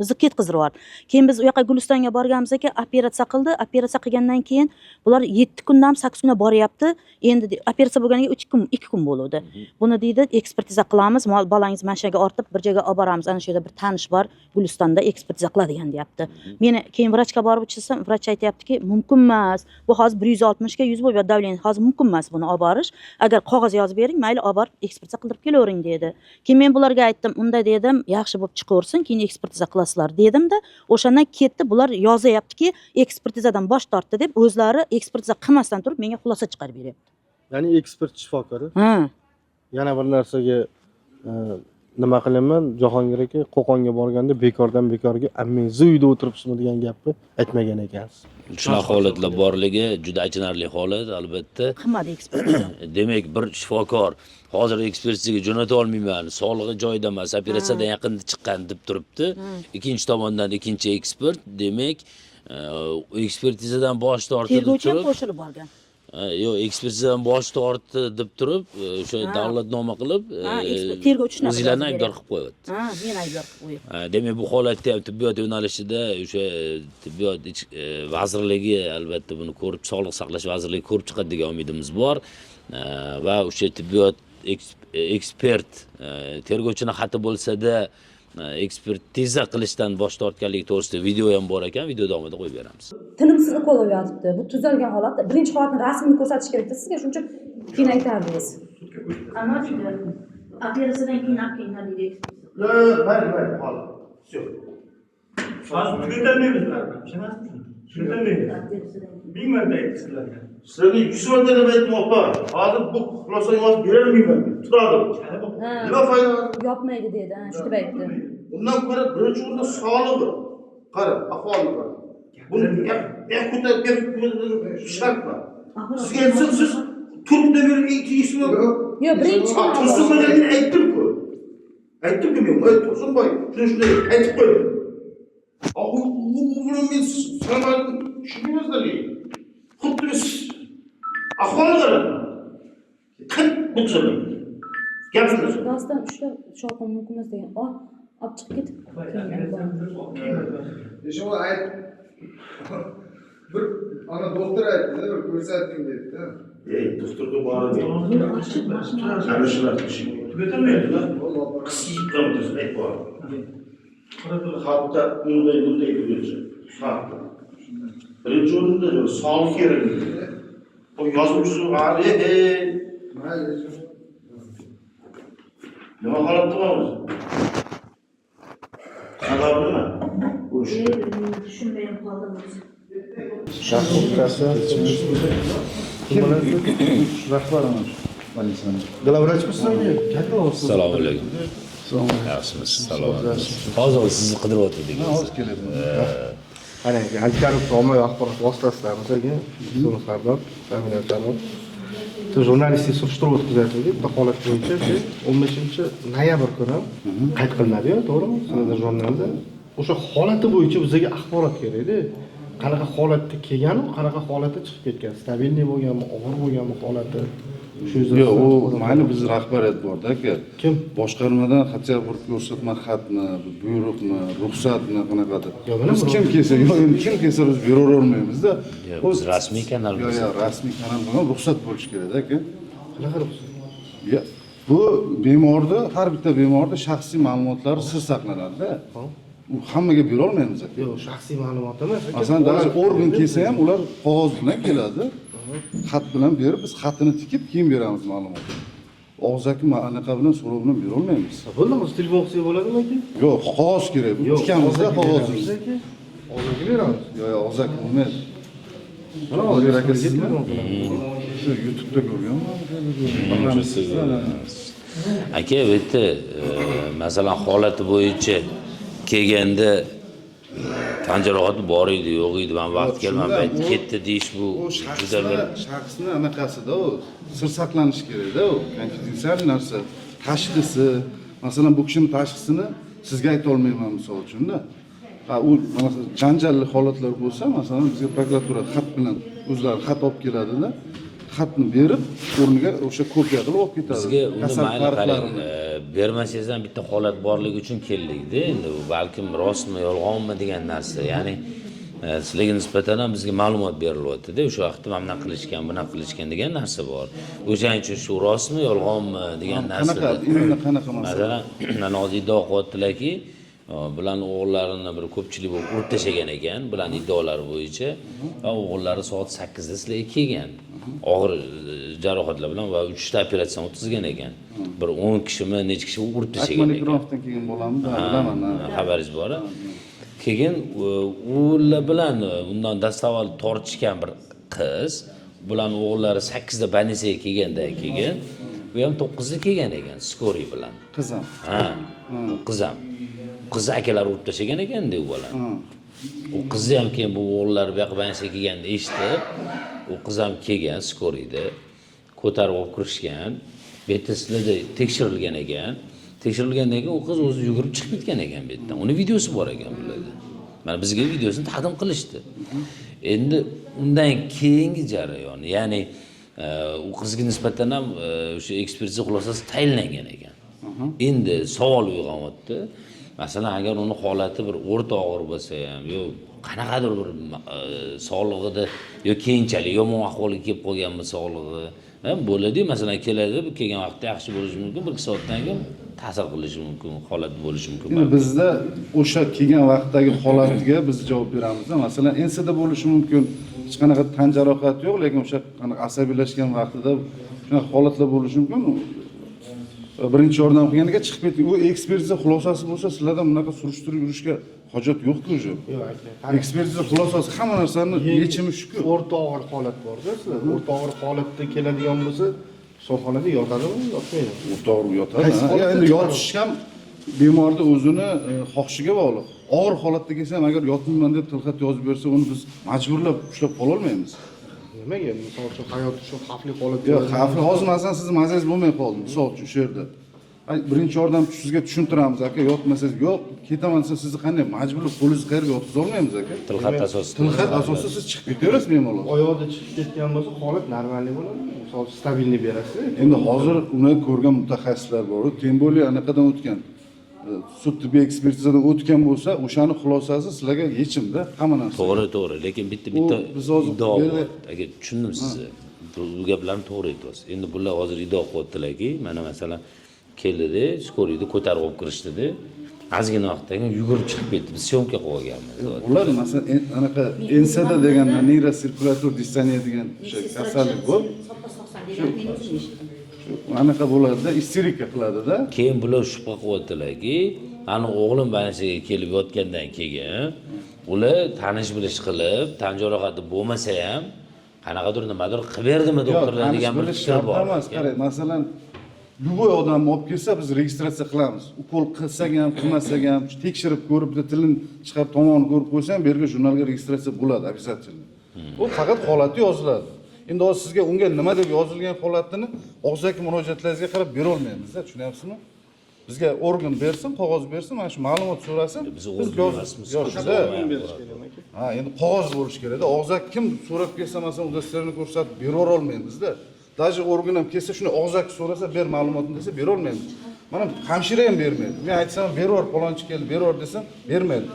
Bizni ketkizib yubordi. Keyin biz u yoqqa Gulistonga borganmiz ekan, operatsiya qildi. Operatsiya qilgandan keyin bular 7 kundan 8 kunda boryapti. Endi operatsiya bo'lganiga 2 kun bo'ldi. Buni deydi, ekspertiza qilamiz, bolangiz mashinaga ortib bir joyga olib boramiz. Ana shu yerda bir tanish bor, Gulistonda ekspertiza qiladigan deyapti. Meni keyin vrachga borib o'tishsam, vrach aytayaptiki, mumkin emas. Bu hozir 160 ga 100 bo'lib, davleniya hozir mumkin emas buni olib borish. Agar qog'oz yozib bering, mayli olib borib ekspertiza qildirib kelavering dedi. Keyin men bularga aytdim, unda dedim, yaxshi bo'lib chiqaversin, keyin ekspertiza qilasizlar dedim-da, o'shandan ketdi, bular yozyaptiki, ekspertizadan bosh tortdi deb, o'zlari ekspertiza qilmasdan turib menga xulosa chiqarib beryapti. Ya'ni ekspert shifokori. Ha. Yana bir narsaga nima qilaman, Jahongir aka Qo'qonga borganda bekordan bekorga ammingiz uyda o'tiribsizmi degan gapni aytmagan ekansiz. Shunaqa holatlar borligi juda achinarli holat, albatta. Qilmadi ekspertiza. Demak, bir shifokor hozir ekspertizaga jo'nata olmayman, sog'lig'i joyida emas, operatsiyadan yaqinda chiqqan deb turibdi. Ikkinchi tomondan ikkinchi ekspert, demak, ekspertizadan bosh tortdi deb turib. Tergovchi ham qo'shilib borgan. Yo'q, ekspertizadan bosh tortdi deb turib, o'sha davlatnoma qilib, tergovchini o'zinglarni aybdor qilib qo'yapti. Ha, men aybdor qilib qo'yib. Demak, bu holatda ham tibbiyot yo'nalishida o'sha tibbiyot vazirligi albatta buni ko'rib, Sog'liqni saqlash vazirligi ko'rib chiqadi degan umidimiz bor va o'sha tibbiyot ekspert tergovchini xati bo'lsa-da ekspertiza qilishdan bosh tortganligi to'g'risida video ham bor ekan, video davomida qo'yib beramiz. Tinimsiz uqolib yotibdi. Bu tuzalgan holatda birinchi holatni rasmini ko'rsatish kerak-da sizga, shuning uchun keyin aytardingiz. Ana deydi. Operatsiyadan keyin olib kelinglar deydi. Yo'q, mayli, hozir. Всё. Hozir tugatalmaymiz bularni. Tushunasizmi? Tugatalmaymiz. 1000 marta aytdim sizlarga. Sizlarga 100 marta deb aytdim, opa. Hozir bu xulosaga hozir berolmayman. Turadi. Nima foyda? Yopmaydi dedi, shu deb aytdi. Bundan ko'ra birinchi o'rinda sog'lig'i. Qara, ahvoli qara. Buni ko'tarib shart bor. Sizga aytsam siz turibda berib ikkinchisi yo'q. Yo'q, birinchi Tursunboyga aytdim-ku. Aytdim-ku men, Tursunboy, shunday aytib qo'ydim. U bilan men sanamadim, tushunmaysizlar. Xuddi biz ahvol qarang. Qat bo'lsa. Gapsiz. Rostdan ushlab shovqin mumkin emas degan. Olib chiqib ketib. Shuni ayt. Bir ana doktor aytdi, bir ko'rsating dedi-da. Doktorga borib tanishlar tugatilmaydi-da. Qisib qoldi, aytib hatto unday deyiladi. Hatto. Birinchi o'rinda sog'liq kerak. O yozuvchi mayli. Nima holatda bormiz? Sababi nima? Tushunmay qoldim o'zi. Shaxsiyasi kim rahbarimiz politsiyani. Glavvrachmisiz? Assalomu alaykum. Yaxshimisiz? Salomat. Hozir sizni qidirib o'tirdik. Hozir kelaman. Ana, antikorrupsiya ommaviy axborot vositasidan so'rovlardan ta'minotlardan jurnalistik surishtiruv o'tkazildi. Bitta holat bo'yicha 15-noyabr kuni qayd qilinadi-ku, to'g'rimi? Sizning jurnalda o'sha holati bo'yicha bizga axborot kerak-da. Qanaqa holatda kelgan, qanaqa holatda chiqib ketgan, stabilniy bo'lganmi, og'ir bo'lganmi holati? Yo'q, u mayli biz rahbariyat bor-da aka. Kim? Boshqarmadan xatcha bir ko'rsatma xatmi, buyruqmi, ruxsatmi qanaqadir. Biz kim kelsa, kim kelsa biz beravermaymiz-da. Biz rasmiy kanalmiz. Yo'q, rasmiy kanal bilan ruxsat bo'lishi kerak-da aka. Qanaqa ruxsat? Ya, bu bemorda, har bitta bemorda shaxsiy ma'lumotlari sir saqlanadi-da. U hammaga bera olmaymiz aka. Yo'q, shaxsiy ma'lumot emas. Masalan, даже organ kelsa ham ular qog'oz bilan keladi. Xat bilan berib, biz xatini tikib keyin beramiz ma'lumotni. Og'zaki anaqa bilan so'rov bilan bera olmaymiz. Bo'ldi, telefon qilsak bo'ladimi aka? Yo'q, qog'oz kerak. Tikamizda qog'oz. Og'zaki beramiz. Yo'q, og'zaki bo'lmaydi. Mana hozir aka sizmi? Shu YouTube'da ko'rganman. Aka, bu yerda masalan holati bo'yicha kelganda tan jarohati bor edi, yo'q edi, men vaqt kelmay ketdi deyish bu juda bir shaxsni anaqasida u sir saqlanishi kerak-da, u konfidensial narsa. Tashxisi, masalan, bu kishining tashxisini sizga ayta olmayman misol uchun-da. U janjalli holatlar bo'lsa, masalan, bizga prokuratura xat bilan o'zlari xat olib keladi-da. Xatni berib, o'rniga o'sha kopiya qilib olib ketadi. Bizga uni mayli qarang, bermasangiz ham bitta holat borligi uchun keldik-da. Endi u balkim rostmi, yolg'onmi degan narsa. Ya'ni sizlarga nisbatan ham bizga ma'lumot berilyapti-da. O'sha vaqtda mana bunaqa qilishgan, bunaqa qilishgan degan narsa bor. O'shaning uchun shu rostmi, yolg'onmi degan narsa. Qanaqa masala? Masalan, hozir iddao qilyaptilarki, bilan o'g'illarini bir ko'pchilik bo'lib urib tashagan ekan, bilan iddaolari bo'yicha. Va o'g'illari soat 8 da sizlarga kelgan. Og'ir jarohatlar bilan va 3 ta operatsiya o'tkazgan ekan. Bir 10 kishimi, necha kishi urib tashagan ekan. Akmaligrofdan kelgan bolamni bilaman. Xabaringiz bor. Keyin ular bilan undan dastavval tortishgan bir qiz bilan o'g'illari 8 da больницаga kelganda kelgan. Bu ham 9 da kelgan ekan, skoriy bilan. Qizim. Ha, qizim. Qiz akalar urib tashagan ekan-da u bola. U qizni ham keyin bu o'g'illari bu yoqqa больницаga kelganda eshitib, u qiz ham kelgan skoriyda, ko'tarib olib kirishgan. Bu yerda sizlarda tekshirilgan ekan. Tekshirilgandan keyin u qiz o'zi yugurib chiqib ketgan ekan bu yerdan. Uni videosi bor ekan bularda. Mana bizga videosini taqdim qilishdi. Endi undan keyingi jarayon, ya'ni u qizga nisbatan ham o'sha ekspertiza xulosasi tayinlangan ekan. Endi savol uyg'onyapti. Masalan, agar uni holati bir o'rta og'ir bo'lsa ham, yo qanaqadir bir sog'lig'ida yo keyinchalik yomon ahvolga kelib qolganmi sog'lig'i, bo'ladi. Masalan, keladi, kelgan vaqtda yaxshi bo'lishi mumkin, bir soatdan keyin ta'sir qilishi mumkin, holat bo'lishi mumkin. Endi bizda o'sha kelgan vaqtdagi holatiga biz javob beramiz. Masalan, ensada bo'lishi mumkin, hech qanaqa tan jarohati yo'q, lekin o'sha qanaqa asabiylashgan vaqtida shunaqa holatlar bo'lishi mumkin. Birinchi yordam qilganiga chiqib ketdi. U ekspertiza xulosasi bo'lsa, sizlardan bunaqa surishtirib yurishga hojat yo'q-ku o'zi. Yo'q aka. Ekspertiza xulosasi hamma narsani yechimi shu-ku. O'rta og'ir holat bor-da, sizlar. O'rta og'ir holatda keladigan bo'lsa, shifoxonada yotadimi, yotmaydi? O'rta og'ir yotadi. Endi yotish ham bemorning o'zini xohishiga bog'liq. og'ir holatda kelsa ham agar yotmayman deb tilxat yozib bersa, uni biz majburlab ushlab qola olmaymiz. Nimaga? Misol uchun hayot uchun xavfli holat. Yo'q, xavfli hozir masalan sizni mazangiz bo'lmay qoldi. Misol uchun shu yerda. Birinchi yordam sizga tushuntiramiz aka, yotmasangiz yo'q, ketaman desa sizni qanday majburlab qo'lingizni qayerga yotqiza olmaymiz aka. Tilxat asosida. Tilxat asosida siz chiqib ketaverasiz bemalol. Oyoqda chiqib ketgan bo'lsa, holat normalniy bo'ladi. Misol uchun stabilniy berasiz. Endi hozir uni ko'rgan mutaxassislar bor. Tem bo'lib anaqadan o'tgan. Sud tibbiy ekspertizadan o'tgan bo'lsa, o'shani xulosasi sizlarga yechimda hamma narsa. To'g'ri, lekin bitta biz hozir iddio bor. Aka, tushundim sizni. Bu gaplarni to'g'ri aytyapsiz. Endi bular hozir iddio qilyaptilarki, mana masalan keldi, skoriydni ko'tarib olib kirishdi-da. Ozgina vaqtdan keyin yugurib chiqib ketdi. Biz syomka qilib olganmiz. Ular masalan anaqa ensada degan neyrosirkulator distoniya degan o'sha kasallik bor. Anaqa bo'ladi-da, isterika qiladi-da. Keyin bular shubha qilyaptilarki, ani o'g'lim banasiga kelib yotgandan keyin ular tanish bilish qilib, tan jarohati bo'lmasa ham qanaqadir nimadir qilib berdimi doktorlar degan bir fikr bor. Qarang, masalan, любой odamni olib kelsa biz registratsiya qilamiz. Ukol qilsak ham, qilmasak ham, tekshirib ko'rib, bitta tilini chiqarib tomonini ko'rib qo'ysam, bu yerga jurnalga registratsiya bo'ladi, обязательно. Bu faqat holati yoziladi. Endi hozir sizga unga nima deb yozilgan holatini og'zaki murojaatlaringizga qarab bera olmaymiz-da, tushunyapsizmi? Bizga organ bersin, qog'oz bersin, mana shu ma'lumot so'rasin. Biz emasmiz. Ha, endi qog'oz bo'lish kerak-da. Og'zaki kim so'rab kelsa, masalan, udostlerini ko'rsatib bera olmaymiz-da. Даже organ ham kelsa, shuni og'zaki so'rasa, ber ma'lumotni desa, bera olmaymiz. Mana hamshira ham bermaydi. Men aytsam, beror, palonchi keldi, beror desam, bermaydi.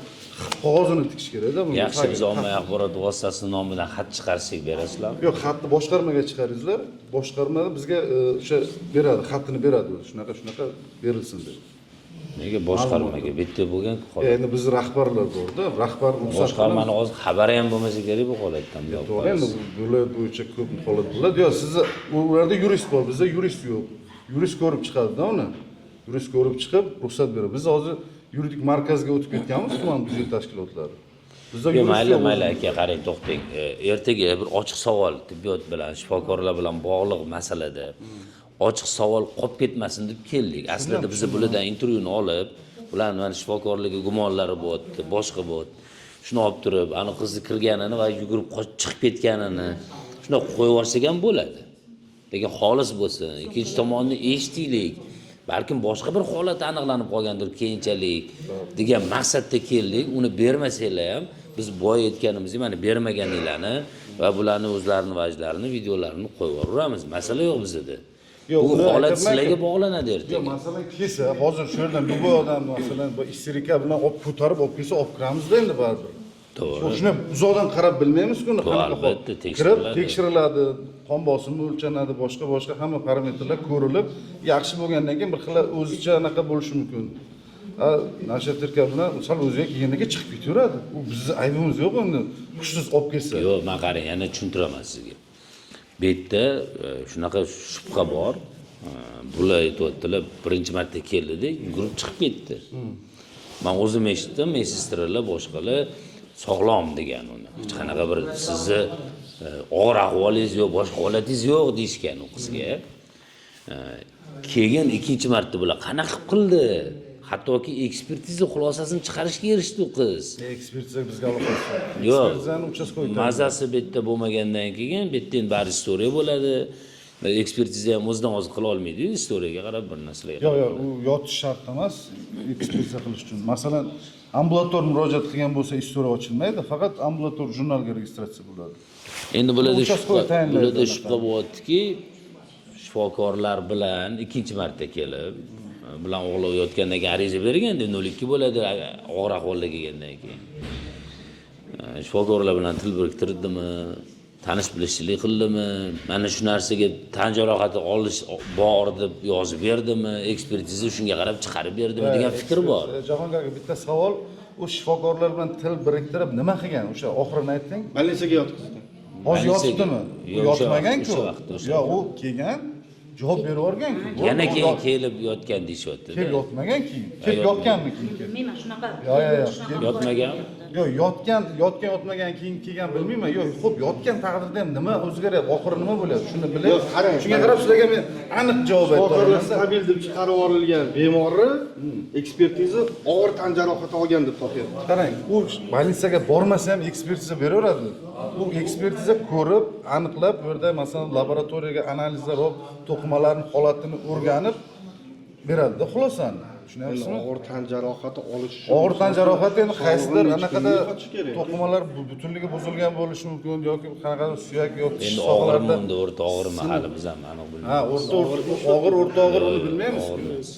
Qog'ozini tikish kerak-da bunga. Yaxshi, biz ommaviy axborot vositasi nomidan xat chiqarsak berasizlarmi? Yo'q, xatni boshqarmaga chiqaringizlar. Boshqarmada bizga o'sha beradi, xatini beradi. Shunaqa berilsin deb. Nega boshqarmaga bitta bo'lgan holat? Endi biz rahbarlar bor-da, rahbar ruxsat boshqarmani hozir xabari ham bo'lmasa kerak bu holatdan. To'g'ri, endi viloyat bo'yicha ko'p holat bo'ladi. Yo, sizni ularda yurist bor, bizda yurist yo'q. Yurist ko'rib chiqadi-da uni. Yurist ko'rib chiqib ruxsat beradi. Biz hozir yuridik markazga o'tib ketganmiz, tuman byudjet tashkilotlari. Bizda mayli aka, qarang, to'xtang. Ertaga bir ochiq savol tibbiyot bilan, shifokorlar bilan bog'liq masalada ochiq savol qolib ketmasin deb keldik. Aslida biz bulardan intervyuni olib, ularning mana shifokorligi gumonlari bo'lyapti, boshqa bo'lyapti. Shuni olib turib, ani qizni kirganini va yugurib chiqib ketganini shuna qo'yib yuborsak ham bo'ladi. Lekin xolis bo'lsin, ikkinchi tomonni eshitaylik. Balkim boshqa bir holat aniqlanib qolgandir keyinchalik degan maqsadda keldik. Uni bermasanglar ham biz boy aytganimizdek, mana bermaganinglarni va bularning o'zlarini vajlarini, videolarini qo'yib yuboramiz. Masala yo'q bizda. Bu holat sizlarga bog'lanadi ertaga. Yo'q, masalan, kelsa, hozir shu yerdan bu odam masalan bu isterika bilan olib ko'tarib olib kelsa, olib kiramizda endi baribir. To'g'ri. Shuni uzoqdan qarab bilmaymiz-ku, qanaqa tekshiriladi, qon bosimi o'lchanadi, boshqa hamma parametrlar ko'rilib, yaxshi bo'lgandan keyin bir xil o'zicha anaqa bo'lishi mumkin. Nasha terka bilan misol o'ziga kelgandan chiqib ketaveradi. U bizning aybimiz yo'q endi. Hushsiz olib kelsa. Yo'q, men qarang, yana tushuntiraman sizga. Bu yerda shunaqa shubha bor. Bular aytibdilar, birinchi marta keldi-da, yugurib chiqib ketdi. Men o'zim eshitdim, mesestralar boshqalar sog'lom degan uni. Hech qanaqa bir sizni og'ir ahvolingiz yo'q, boshqa holatingiz yo'q deyishgan u qizga. Keyin ikkinchi marta bular qanaqa qildi? Hattoki ekspertiza xulosasini chiqarishga erishdi u qiz. Ekspertiza bizga aloqasi yo'q. Yo'q. Ekspertizani uchastkavoy. Mazasi bu yerda bo'lmagandan keyin bu yerda bari istoriya bo'ladi. Ekspertiza ham o'zidan o'zi qila olmaydi, istoriyaga qarab bir narsalar. Yo'q, u yotish shart emas ekspertiza qilish uchun. Masalan, ambulator murojaat qilgan bo'lsa istoriya ochilmaydi, faqat ambulator jurnalga registratsiya bo'ladi. Endi bularda shubha bo'lyaptiki, shifokorlar bilan ikkinchi marta kelib, bilan o'g'li yotgandan keyin ariza bergan, endi 02 bo'ladi og'ir ahvolga kelgandan keyin. Shifokorlar bilan til biriktirdimi, tanish bilishchilik qildimi, mana shu narsaga tan jarohati olish bor deb yozib berdimi, ekspertiza shunga qarab chiqarib berdimi degan fikr bor. Jahongir aka, bitta savol, u shifokorlar bilan til biriktirib nima qilgan? O'sha oxirini ayting. Balnisaga yotqizdi. Hozir yotibdimi? Yotmagan-ku. Yo'q, u kelgan, javob berib yuborgan-ku. Yana keyin kelib yotgan deyishyapti. Kelib yotmagan keyin. Kelib yotganmi keyin? Men shunaqa. Yo'q. Yotmagan. Yo'q, yotmagan keyin kelgan bilmayman. Yo'q, xo'p, yotgan taqdirda ham nima o'zgaradi, oxiri nima bo'ladi? Shuni bilib, shunga qarab sizlarga men aniq javob Shifokorlar aytaman. stabil deb chiqarib yuborilgan bemorni ekspertiza og'ir tan jarohati olgan deb topyapti. Qarang, u больницаga bormasa ham ekspertiza beraveradi. Bu ekspertiza ko'rib, aniqlab, bu yerda masalan laboratoriyaga analizlar olib, to'qimalarning holatini o'rganib beradi-da, xulosani. Tushunyapsizmi? Og'ir tan jarohati olish uchun Og'ir tan jarohati endi qaysidir og'irlik anaqada qochish kerak. to'qimalar butunligi buzilgan bo'lishi mumkin yoki qanaqadir suyak yoki tish Endi sohalarida. og'irmi unda, o'rta og'irmi hali biz ham aniq Ha, bilmaymiz. o'rta og'ir uni bilmaymiz. Og'ir emas.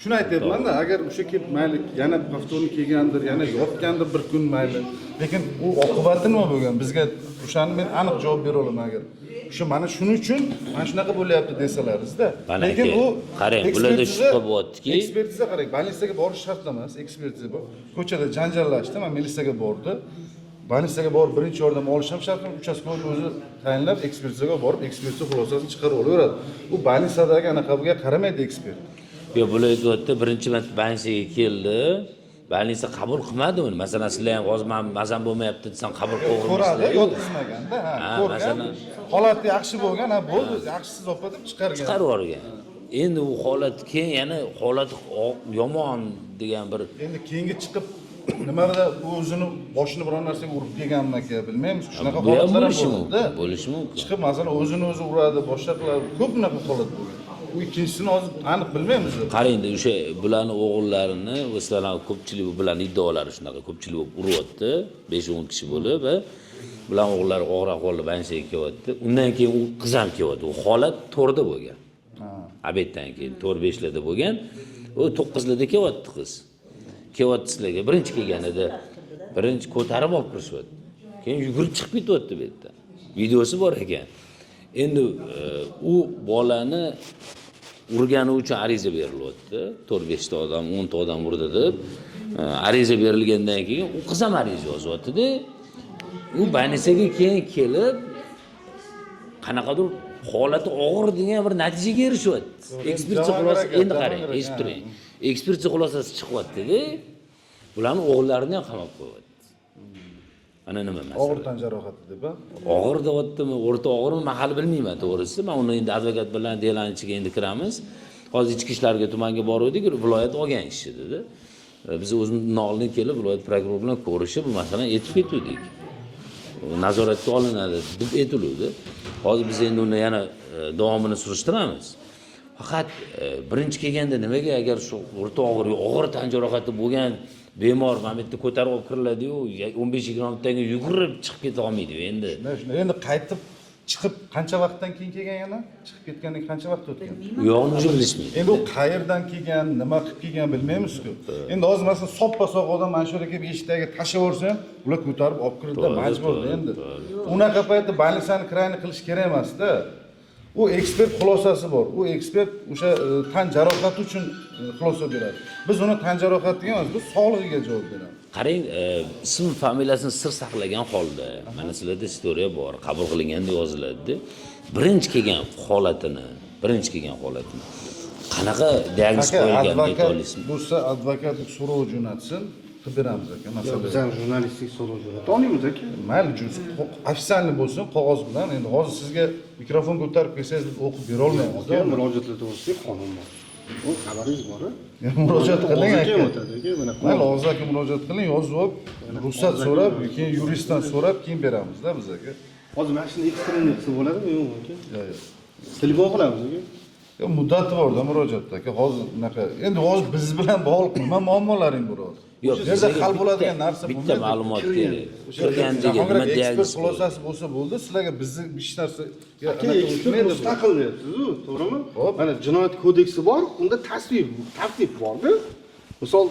Shuni aytyapman-da, agar o'sha kelib mayli yana повторni kelgandir, yana yotgandir bir kun mayli. Lekin u oqibati nima bo'lgan? Bizga o'shani men aniq javob bera olaman agar. O'sha mana shuning uchun mana shunaqa bo'lyapti desalarizda. Mana Lekin aka, u qarang, bularda shubha bo'lyaptiki, ekspertiza qarang, больницаga borish shart emas, ekspertiza bu. Ko'chada janjallashdi, men militsiyaga bordi. Больницаga borib birinchi yordam olish ham shart emas, uchastkavoy o'zi tayinlab ekspertizaga borib, ekspertiza xulosasini chiqarib olaveradi. U больницадagi anaqaga qaramaydi ekspert. Yo, bular aytyapti, birinchi marta bansiga keldi. Banisa qabul qilmadi uni. Masalan, sizlar ham hozir men mazam bo'lmayapti desam qabul Ko'radi, qilmaysizlar. yotqizmaganda, Ha, ko'rgan. masalan. Holati yaxshi bo'lgan, ha, bo'ldi, yaxshisiz opa deb chiqargan. Chiqarib yuborgan. Endi u holat keyin yana holati yomon degan bir Endi keyingi chiqib nimada o'zini boshini biron narsaga urib kelganmi aka, bilmaymiz. Shunaqa bu ham holatlar ham bo'lishi bo'ldi. mumkin. Bo'lishi mumkin. Chiqib masalan o'zini o'zi uradi, boshqa qiladi. Ko'p bunaqa holat bo'lgan. U ikkinchisini hozir aniq bilmaymiz. Qarangda o'sha bularning o'g'illarini, o'slarning ko'pchilik bularning iddaolari shunaqa, ko'pchilik bo'lib uryapti, 5-10 kishi bo'lib va bularning o'g'illari og'ir ahvolda bansiga kelyapti. Undan keyin u qiz ham kelyapti. U holat to'rda bo'lgan. Abetdan keyin 4-5larda bo'lgan. U 9larda kelyapti qiz. Kelyapti sizlarga birinchi kelganida birinchi ko'tarib olib kirishyapti. Keyin yugurib chiqib ketyapti bu yerda. Videosi bor ekan. Endi u bolani urgani uchun ariza berilyapti. 4-5 ta odam, 10 ta odam urdi deb ariza berilgandan keyin u qiz ham ariza yozyapti-da. U banisiga keyin kelib qanaqadir holati og'ir degan bir natijaga erishyapti. Ekspertiza xulosasi endi qarang, eshitib turing. Ekspertiza xulosasi chiqyapti-da. Bularning o'g'illarini ham qamab qo'yapti. Mana nima masala? Og'ir tan jarohati deb, ha? Og'ir deyaptimi, o'rta og'irmi, men hali bilmayman to'g'risi. Men uni endi advokat bilan delanning ichiga endi kiramiz. Hozir ichki ishlarga tumanga bordik, viloyat olgan ish edi-da. Biz o'zimizning oldin kelib viloyat prokuror bilan ko'rishib, bu masalani aytib ketdik. Nazoratga olinadi deb aytildi. Hozir biz endi uni yana davomini surishtiramiz. Faqat birinchi kelganda nimaga agar shu o'rta og'ir tan jarohati bo'lgan bemor mana bu yerda ko'tarib olib kiriladi-yu, 15-20 minutdan keyin yugurib chiqib keta olmaydi endi. Shunday. Endi qaytib chiqib qancha vaqtdan keyin kelgan yana? Chiqib ketgandan qancha vaqt o'tgan? U yo'qni o'zi bilishmaydi. Endi u qayerdan kelgan, nima qilib kelgan bilmaymiz-ku. Endi hozir masalan soppa-soq odam mana shu yerga kelib eshikdagiga tashlab yuborsa ham, ular ko'tarib olib kiradi, majburda endi. Unaqa paytda больницani kirayni qilish kerak emas-da. U ekspert xulosasi bor. U ekspert o'sha tan jarohati uchun xulosa beradi. Biz uni tan jarohatiga emas, biz sog'lig'iga javob beramiz. Qarang, ism familiyasini sir saqlagan holda, mana sizlarda istoriya bor, qabul qilinganda yoziladi. Birinchi kelgan holatini qanaqa diagnoz qo'yilgan deb o'ylaysizmi? Bo'lsa advokatlik so'rov jo'natsin, qilib beramiz aka. Masalan, Biz ham jurnalistik so'rov jo'nata olmaymiz aka. mayli ofitsialniy bo'lsin, qog'oz bilan. Endi hozir sizga mikrofon ko'tarib kelsangiz biz o'qib bera olmaymiz. Murojaatlar to'g'risida qonun bor. Bu xabaringiz bor-a? Murojaat qiling aka. O'tadi aka, mana Mayli, hozir aka murojaat qiling, yozib olib, ruxsat so'rab, keyin yuristdan so'rab, keyin beramiz-da biz aka. hozir mana shuni ekstremniy qilsa bo'ladimi yo'qmi aka? Yo'q. Telefon qilamiz aka. Muddati bor-da murojaatda aka. Hozir unaqa. Endi hozir biz bilan bog'liq nima muammolaring bor hozir? Yo'q, bu yerda hal bo'ladigan narsa bitta bo'lmaydi. ma'lumot kerak. Kirgandiga Jahongir nima aka, ekspert diagnoz xulosasi bo'lsa bo'ldi, sizlarga bizni hech narsa Aka, ekspert mustaqil deyapsiz-ku, to'g'rimi? Mana jinoyat kodeksi bor, unda tartib bor-da. Misol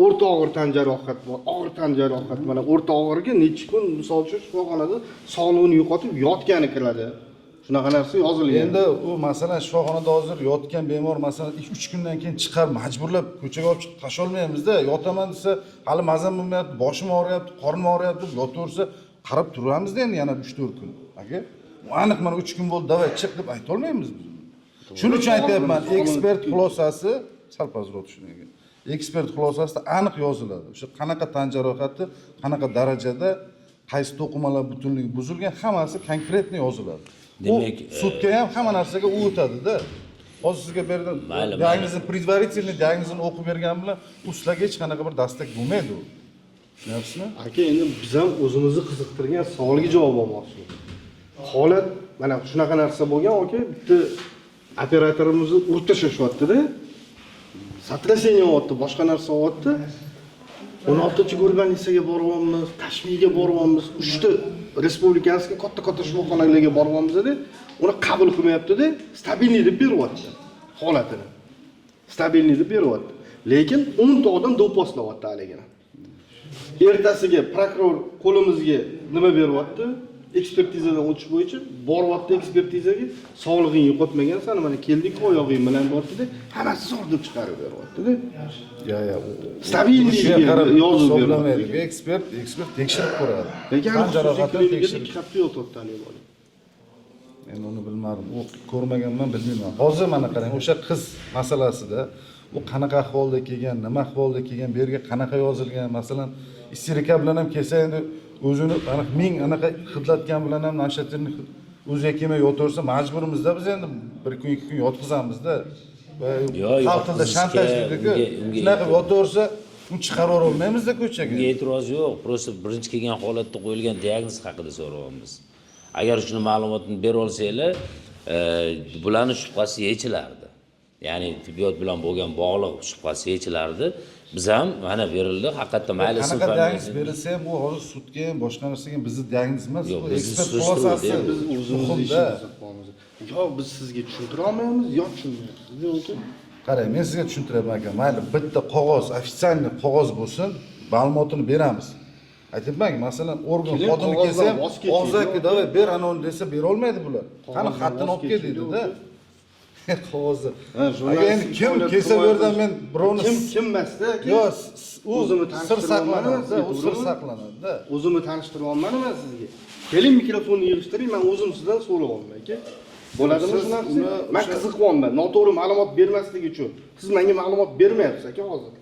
o'rta og'ir tan jarohat bor, og'ir tan jarohat. Mana o'rta og'irga necha kun misol uchun shifoxonada sog'lig'ini yo'qotib yotgani kiradi. Shunaqa narsa yozilgan. Endi u masalan shifoxonada hozir yotgan bemor masalan 2-3 kundan keyin chiqar majburlab ko'chaga olib chiqib tasholmaymiz-da. Yotaman desa, hali mazam bo'lmayapti, boshim og'riyapti, qornim og'riyapti deb yotaversa, qarab turamiz-da endi yana 3-4 kun. Aka, aniq mana 3 kun bo'ldi, davay chiq deb ayta olmaymiz biz. Shuning uchun aytyapman, ekspert xulosasi sal pastroq tushungan. ekspert xulosasida aniq yoziladi. O'sha qanaqa tan jarohati, qanaqa darajada qaysi to'qimalar butunligi buzilgan, hammasi konkretni yoziladi. Demak, sudga ham hamma narsaga u o'tadi-da. Hozir sizga bergan mayli. diagnozni, предварительный diagnozini o'qib bergan bilan u sizlarga hech qanaqa bir dastak bo'lmaydi u. Tushunyapsizmi? Aka, endi biz ham o'zimizni qiziqtirgan savolga javob olmoqchimiz. Holat mana shunaqa narsa bo'lgan, aka, bitta operatorimizni o'rtashishyapti-da. Sotrasение o'tdi, boshqa narsa o'tdi. 16-chi boryapmiz, Tashmiga boryapmiz. 3 ta respublikanskiy katta shifoxonalarga boryapmiz-da, uni qabul qilmayapti-da, stabilniy deb beryapti holatini. Stabilniy deb beryapti. Lekin 10 ta odam do'poslayapti haligini. Ertasiga prokuror qo'limizga nima beryapti? Ekspertizadan o'tish bo'yicha boryapti ekspertizaga, sog'lig'ing yo'qotmagansan, mana keldik oyog'ing bilan bordi-da, hammasi zo'r deb chiqarib beryapti-da. Ya, stabilniy yozib hisoblamaydi. Ekspert tekshirib ko'radi. Lekin tan jarohatini tekshirib katta yo'qotdi bola. Men uni bilmadim. U ko'rmaganman, bilmayman. Hozir mana qarang, o'sha qiz masalasida u qanaqa ahvolda kelgan, nima ahvolda kelgan, bu yerga qanaqa yozilgan, masalan, isterika bilan ham kelsa endi o'zini aniq ming anaqa hidlatgan bilan ham nashatirni o'ziga kelmay yotaversa majburmizda biz endi bir kun ikki kun yotqizamizda. Xalq tilida shantaj deydi-ku. Shunaqa yotaversa uni chiqarib olmaymiz-da ko'chaga. Bunga e'tiroz yo'q. Prosta birinchi kelgan holatda qo'yilgan diagnoz haqida so'rayapmiz. Agar shuni ma'lumotni berib olsanglar, bularning shubhasi yechilardi. Ya'ni tibbiyot bilan bo'lgan bog'liq shubhasi yechilardi. Biz ham mana berildi, haqiqatdan mayli qanaqa diagnoz berilsa ham bu hozir sudga ham boshqa narsaga ham bizni diagnoz emas, bu ekspert xulosasi. Biz o'zimizning ishimizni qilamiz. Yo biz sizga tushuntira olmaymiz, yo tushunmaysiz. Qarang, men sizga tushuntiraman aka. Mayli bitta qog'oz, ofitsialniy qog'oz bo'lsin, ma'lumotini beramiz. Aytibman, masalan, organ xodimi kelsa ham og'zaki davay ber anoni desa bera olmaydi bular. Qani xatini olib kel deydi-da. Qog'ozni. Agar endi kim kelsa bu yerdan men birovni kim emasda, yo'q, o'zimni sir saqlanadi, u sir saqlanadi-da. O'zimni tanishtirib olmadim men sizga. Keling mikrofonni yig'ishtiring, men o'zim sizdan so'rab olmay aka. Bo'ladimi shu narsa? Men qiziqyapman, noto'g'ri ma'lumot bermaslik uchun. Siz menga ma'lumot bermayapsiz aka hozir.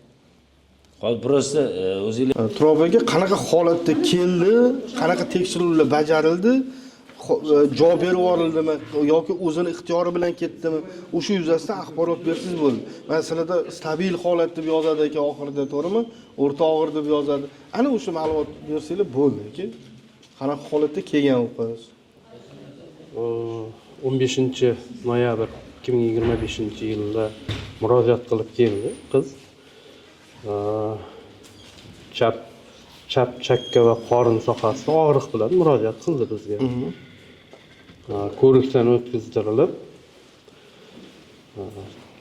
Hozir prosta o'zingizlar Turob aka qanaqa holatda keldi, qanaqa tekshiruvlar bajarildi, javob berib yuborildimi yoki o'zini ixtiyori bilan ketdimi? O'sha yuzasidan axborot bersangiz bo'ldi. Men sizlarda stabil holat deb yozadi aka oxirida, to'g'rimi? O'rta og'ir deb yozadi. Ana o'sha ma'lumot bersanglar bo'ldi aka. Qanaqa holatda kelgan u qiz? 15-noyabr 2025-yilda murojaat qilib keldi qiz. Chap chakka va qorin sohasida og'riq bilan murojaat qildi bizga. Ko'rikdan o'tkazdirilib,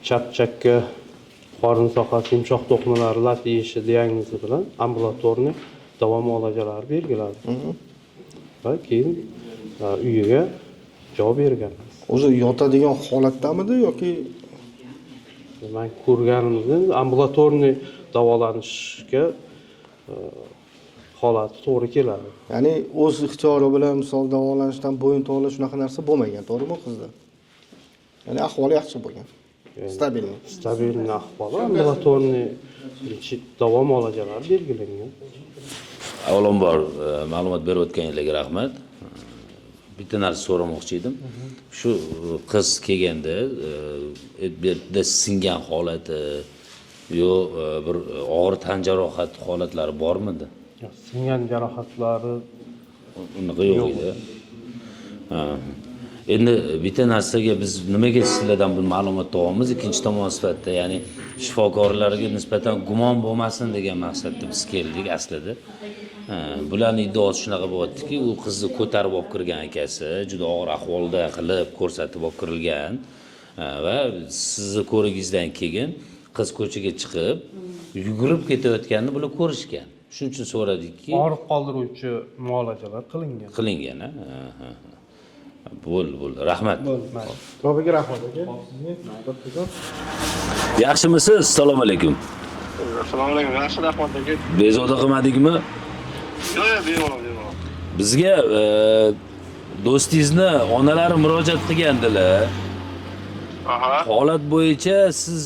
chap chakka qorin sohasi yumshoq to'qimalari lat yeyishi diagnozi bilan ambulatorniy davo muolajalari belgiladi. Va keyin uyiga javob berganmiz. O'zi yotadigan holatdamidi yoki men ko'rganimizda ambulatorniy davolanishga holati to'g'ri keladi. ya'ni o'z ixtiyori bilan misol davolanishdan bo'yin tovlash shunaqa narsa bo'lmagan, to'g'rimi qizda? Ya'ni ahvoli yaxshi bo'lgan. Stabilniy. Stabilniy ahvoli, ambulatorniy davo muolajalari belgilangan. avvalambor ma'lumot berib o'tganingizga rahmat. Bitta narsa so'ramoqchi edim. Shu qiz kelganda bu singan holati yo bir og'ir tan jarohat holatlari bormidi? Singan jarohatlari unaqa yo'q edi. Endi bitta narsaga biz nimaga sizlardan bu ma'lumot topamiz? Ikkinchi tomon sifatida, ya'ni shifokorlarga nisbatan gumon bo'lmasin degan maqsadda biz keldik aslida. Bularning iddaosi shunaqa bo'lyaptiki, u qizni ko'tarib olib kirgan akasi juda og'ir ahvolda qilib ko'rsatib olib kirilgan va sizni ko'rigingizdan keyin qiz ko'chaga chiqib yugurib ketayotganini bular ko'rishgan. Shuning uchun so'radikki, og'riq qoldiruvchi muolajalar qilingan. Bo'ldi. Rahmat. Robiga rahmat aka. Yaxshimisiz? Assalomu alaykum. Assalomu alaykum. Yaxshi rahmat aka. Bezovta qilmadingmi? Yo'q, bemalol. Bizga do'stingizni onalari murojaat qilgandilar. Holat bo'yicha siz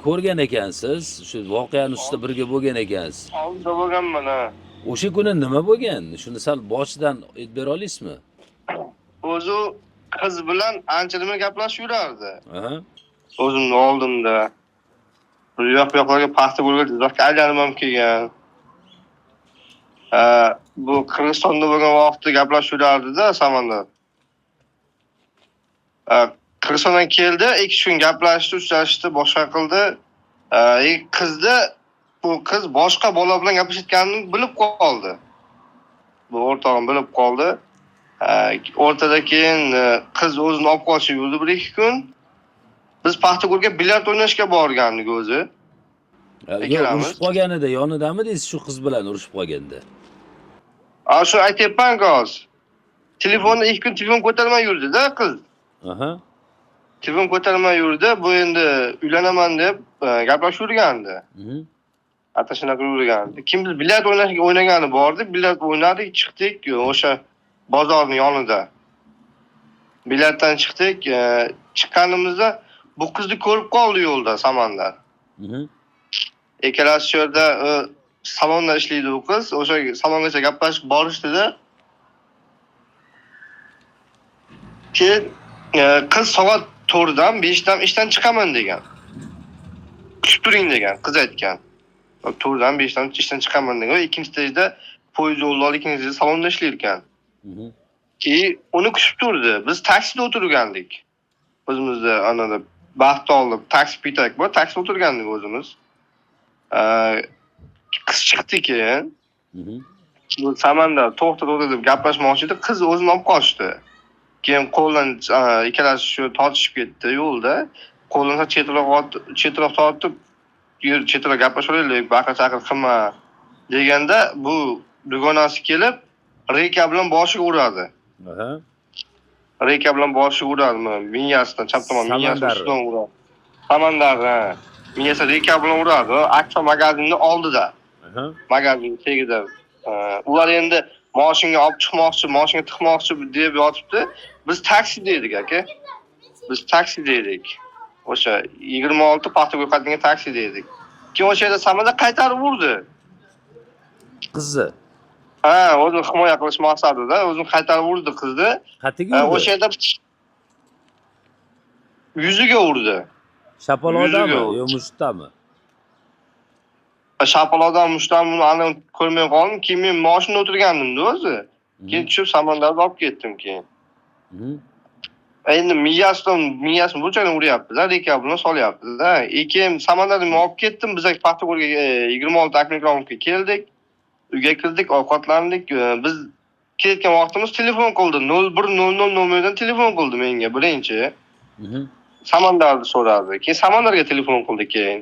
ko'rgan ekansiz, shu voqeani ustida birga bo'lgan ekansiz. Oldida bo'lganman, ha. O'sha kuni nima bo'lgan? Shuni sal boshidan aytib bera olasizmi? O'zi qiz bilan ancha nima gaplashib yurardi. Aha. O'zimni oldimda. Bu yoq-yoqlarga paxta bo'lgan, Jizzaxga aylanib ham kelgan. Bu Qirg'izistonda bo'lgan vaqtda gaplashib yurardi-da Samandar. Qirg'izistondan keldi, 2 kun gaplashdi, uchrashdi, boshqa qildi. Bu qiz boshqa bola bilan gaplashayotganini bilib qoldi. Bu o'rtog'im bilib qoldi. O'rtada keyin qiz o'zini olib qochib yurdi 1-2 kun. Biz Paxtako'lga bilyard o'ynashga borgandik o'zi. Urushib qolganida yonidamidingiz shu qiz bilan urushib qolganda? Shu aytyapman-ku hozir. Telefonni 2 kun telefon ko'tarmay yurdi-da qiz. Aha. Telefon ko'tarmay yurdi. Bu endi uylanaman deb gaplashib yurgandi. Hatta shunaqa yurgandi. Kim biz bilyard o'ynagani bordik, bilyard o'ynadik, chiqdik o'sha bozorning yonida. Bilyarddan chiqdik, chiqqanimizda bu qizni ko'rib qoldi yo'lda Samandar. Ikkalasi shu yerda salonda ishlaydi u qiz. O'sha salongacha gaplashib borishdi-da. Keyin qiz soat 4dan 5dan ishdan chiqaman degan. Kutib turing degan, qiz aytgan. 4dan 5dan ishdan chiqaman degan. Ikkinchi stajda poyezd yo'lda, ikkinchi stajda salonda ishlar ekan. Keyin uni kutib turdi. Biz taksida o'tirgandik. O'zimizda anada baxt olib, taksi pitak bor, taksida o'tirgandik o'zimiz. Qiz chiqdi keyin. Bu Samandar to'xta deb gaplashmoqchi edi, qiz o'zini olib qochdi. Keyin qo'ldan ikkalasi shu tortishib ketdi yo'lda. Qo'lini chetroq tortib, chetroq gaplashaylik, baqir-chaqir qilma deganda bu dugonasi kelib, reka bilan boshiga uradi. Aha. Reka bilan boshiga uradimi? Miyasidan, chap tomon miyasidan uradi. Samandar, miyasiga reka bilan uradi. Akfa magazinning oldida. Aha. Magazin tagida. Ular endi mashinaga olib chiqmoqchi, mashinaga tiqmoqchi deb yotibdi. Biz taksida edik aka. Biz taksida edik. O'sha 26 Paxtako'l qatnga taksida edik. Keyin o'sha yerda Samandar qaytarib urdi. Qizni. O'zini himoya qilish maqsadida o'zini qaytarib urdi qizni. Qatiga urdi. O'sha yerda yuziga urdi. Shapaloqdami yo mushtami? Shapaloqdan mushtami buni aniq ko'rmay qoldim. Keyin men mashinada o'tirgandim-da o'zi. Keyin tushib Samandarni olib ketdim keyin. Endi miyasini bunchalik uryapti-da, reka bilan solyapti-da. Keyin Samandarni olib ketdim. Biz Paxtako'lga 26 Akmekromovga keldik. Uyga kirdik, ovqatlandik. Biz ketgan vaqtimiz telefon qildi. 0100 nomeridan telefon qildi menga birinchi. Samandarni so'radi. Keyin Samandarga telefon qildi keyin.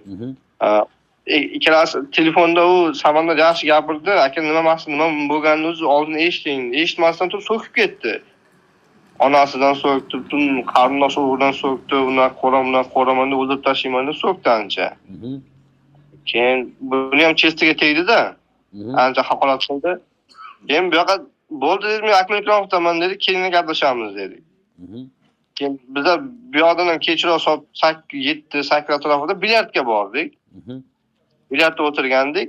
Ikkalasi telefonda u Samandar yaxshi gapirdi. Aka nima maqsad, nima bo'lganini o'zi oldin eshiting. Eshitmasdan turib so'kib ketdi. Onasidan so'kdi, qarindosh o'g'lidan so'kdi, unaqa qo'raman deb o'ldirib tashlayman deb so'kdi ancha. Keyin buni ham chestiga tegdi-da. Ancha haqorat qildi. Keyin bu yoqqa bo'ldi dedim, men Akmekromovdaman dedi, keyin gaplashamiz dedik. Keyin biz bu yoqdan ham kechroq soat 7-8 atrofida bilyardga bordik. Bilyardda o'tirgandik.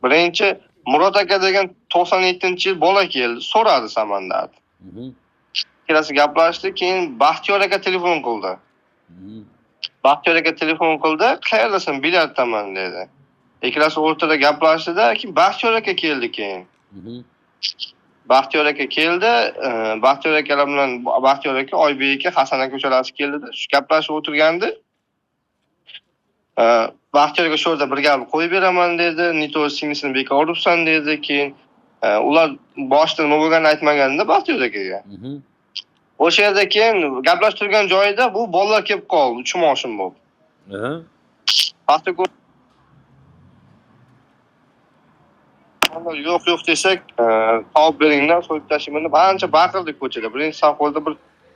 Birinchi Murod aka degan 97-yil bola keldi, so'radi Samandarni. Ikkalasi gaplashdi, keyin Baxtiyor aka telefon qildi. Baxtiyor aka telefon qildi, qayerdasan, bilyarddaman dedi. Ikkalasi o'rtada gaplashdi-da, keyin Baxtiyor aka keldi keyin. Baxtiyor aka keldi, Baxtiyor akalar bilan Baxtiyor aka, Oybek aka, Hasan aka uchalasi keldi-da, shu gaplashib o'tirgandi. Baxtiyor aka shu yerda bir gap qo'yib beraman dedi, Nito singlisini bekor uribsan dedi. Keyin ular boshida nima bo'lganini aytmaganda Baxtiyor akaga. O'sha yerda keyin gaplashib turgan joyida bu bolalar kelib qoldi, 3 moshin bo'lib. Paxtako'l yo'q desak, topib beringlar, so'yib tashlayman deb ancha baqirdik ko'chada. Birinchi savxozda bir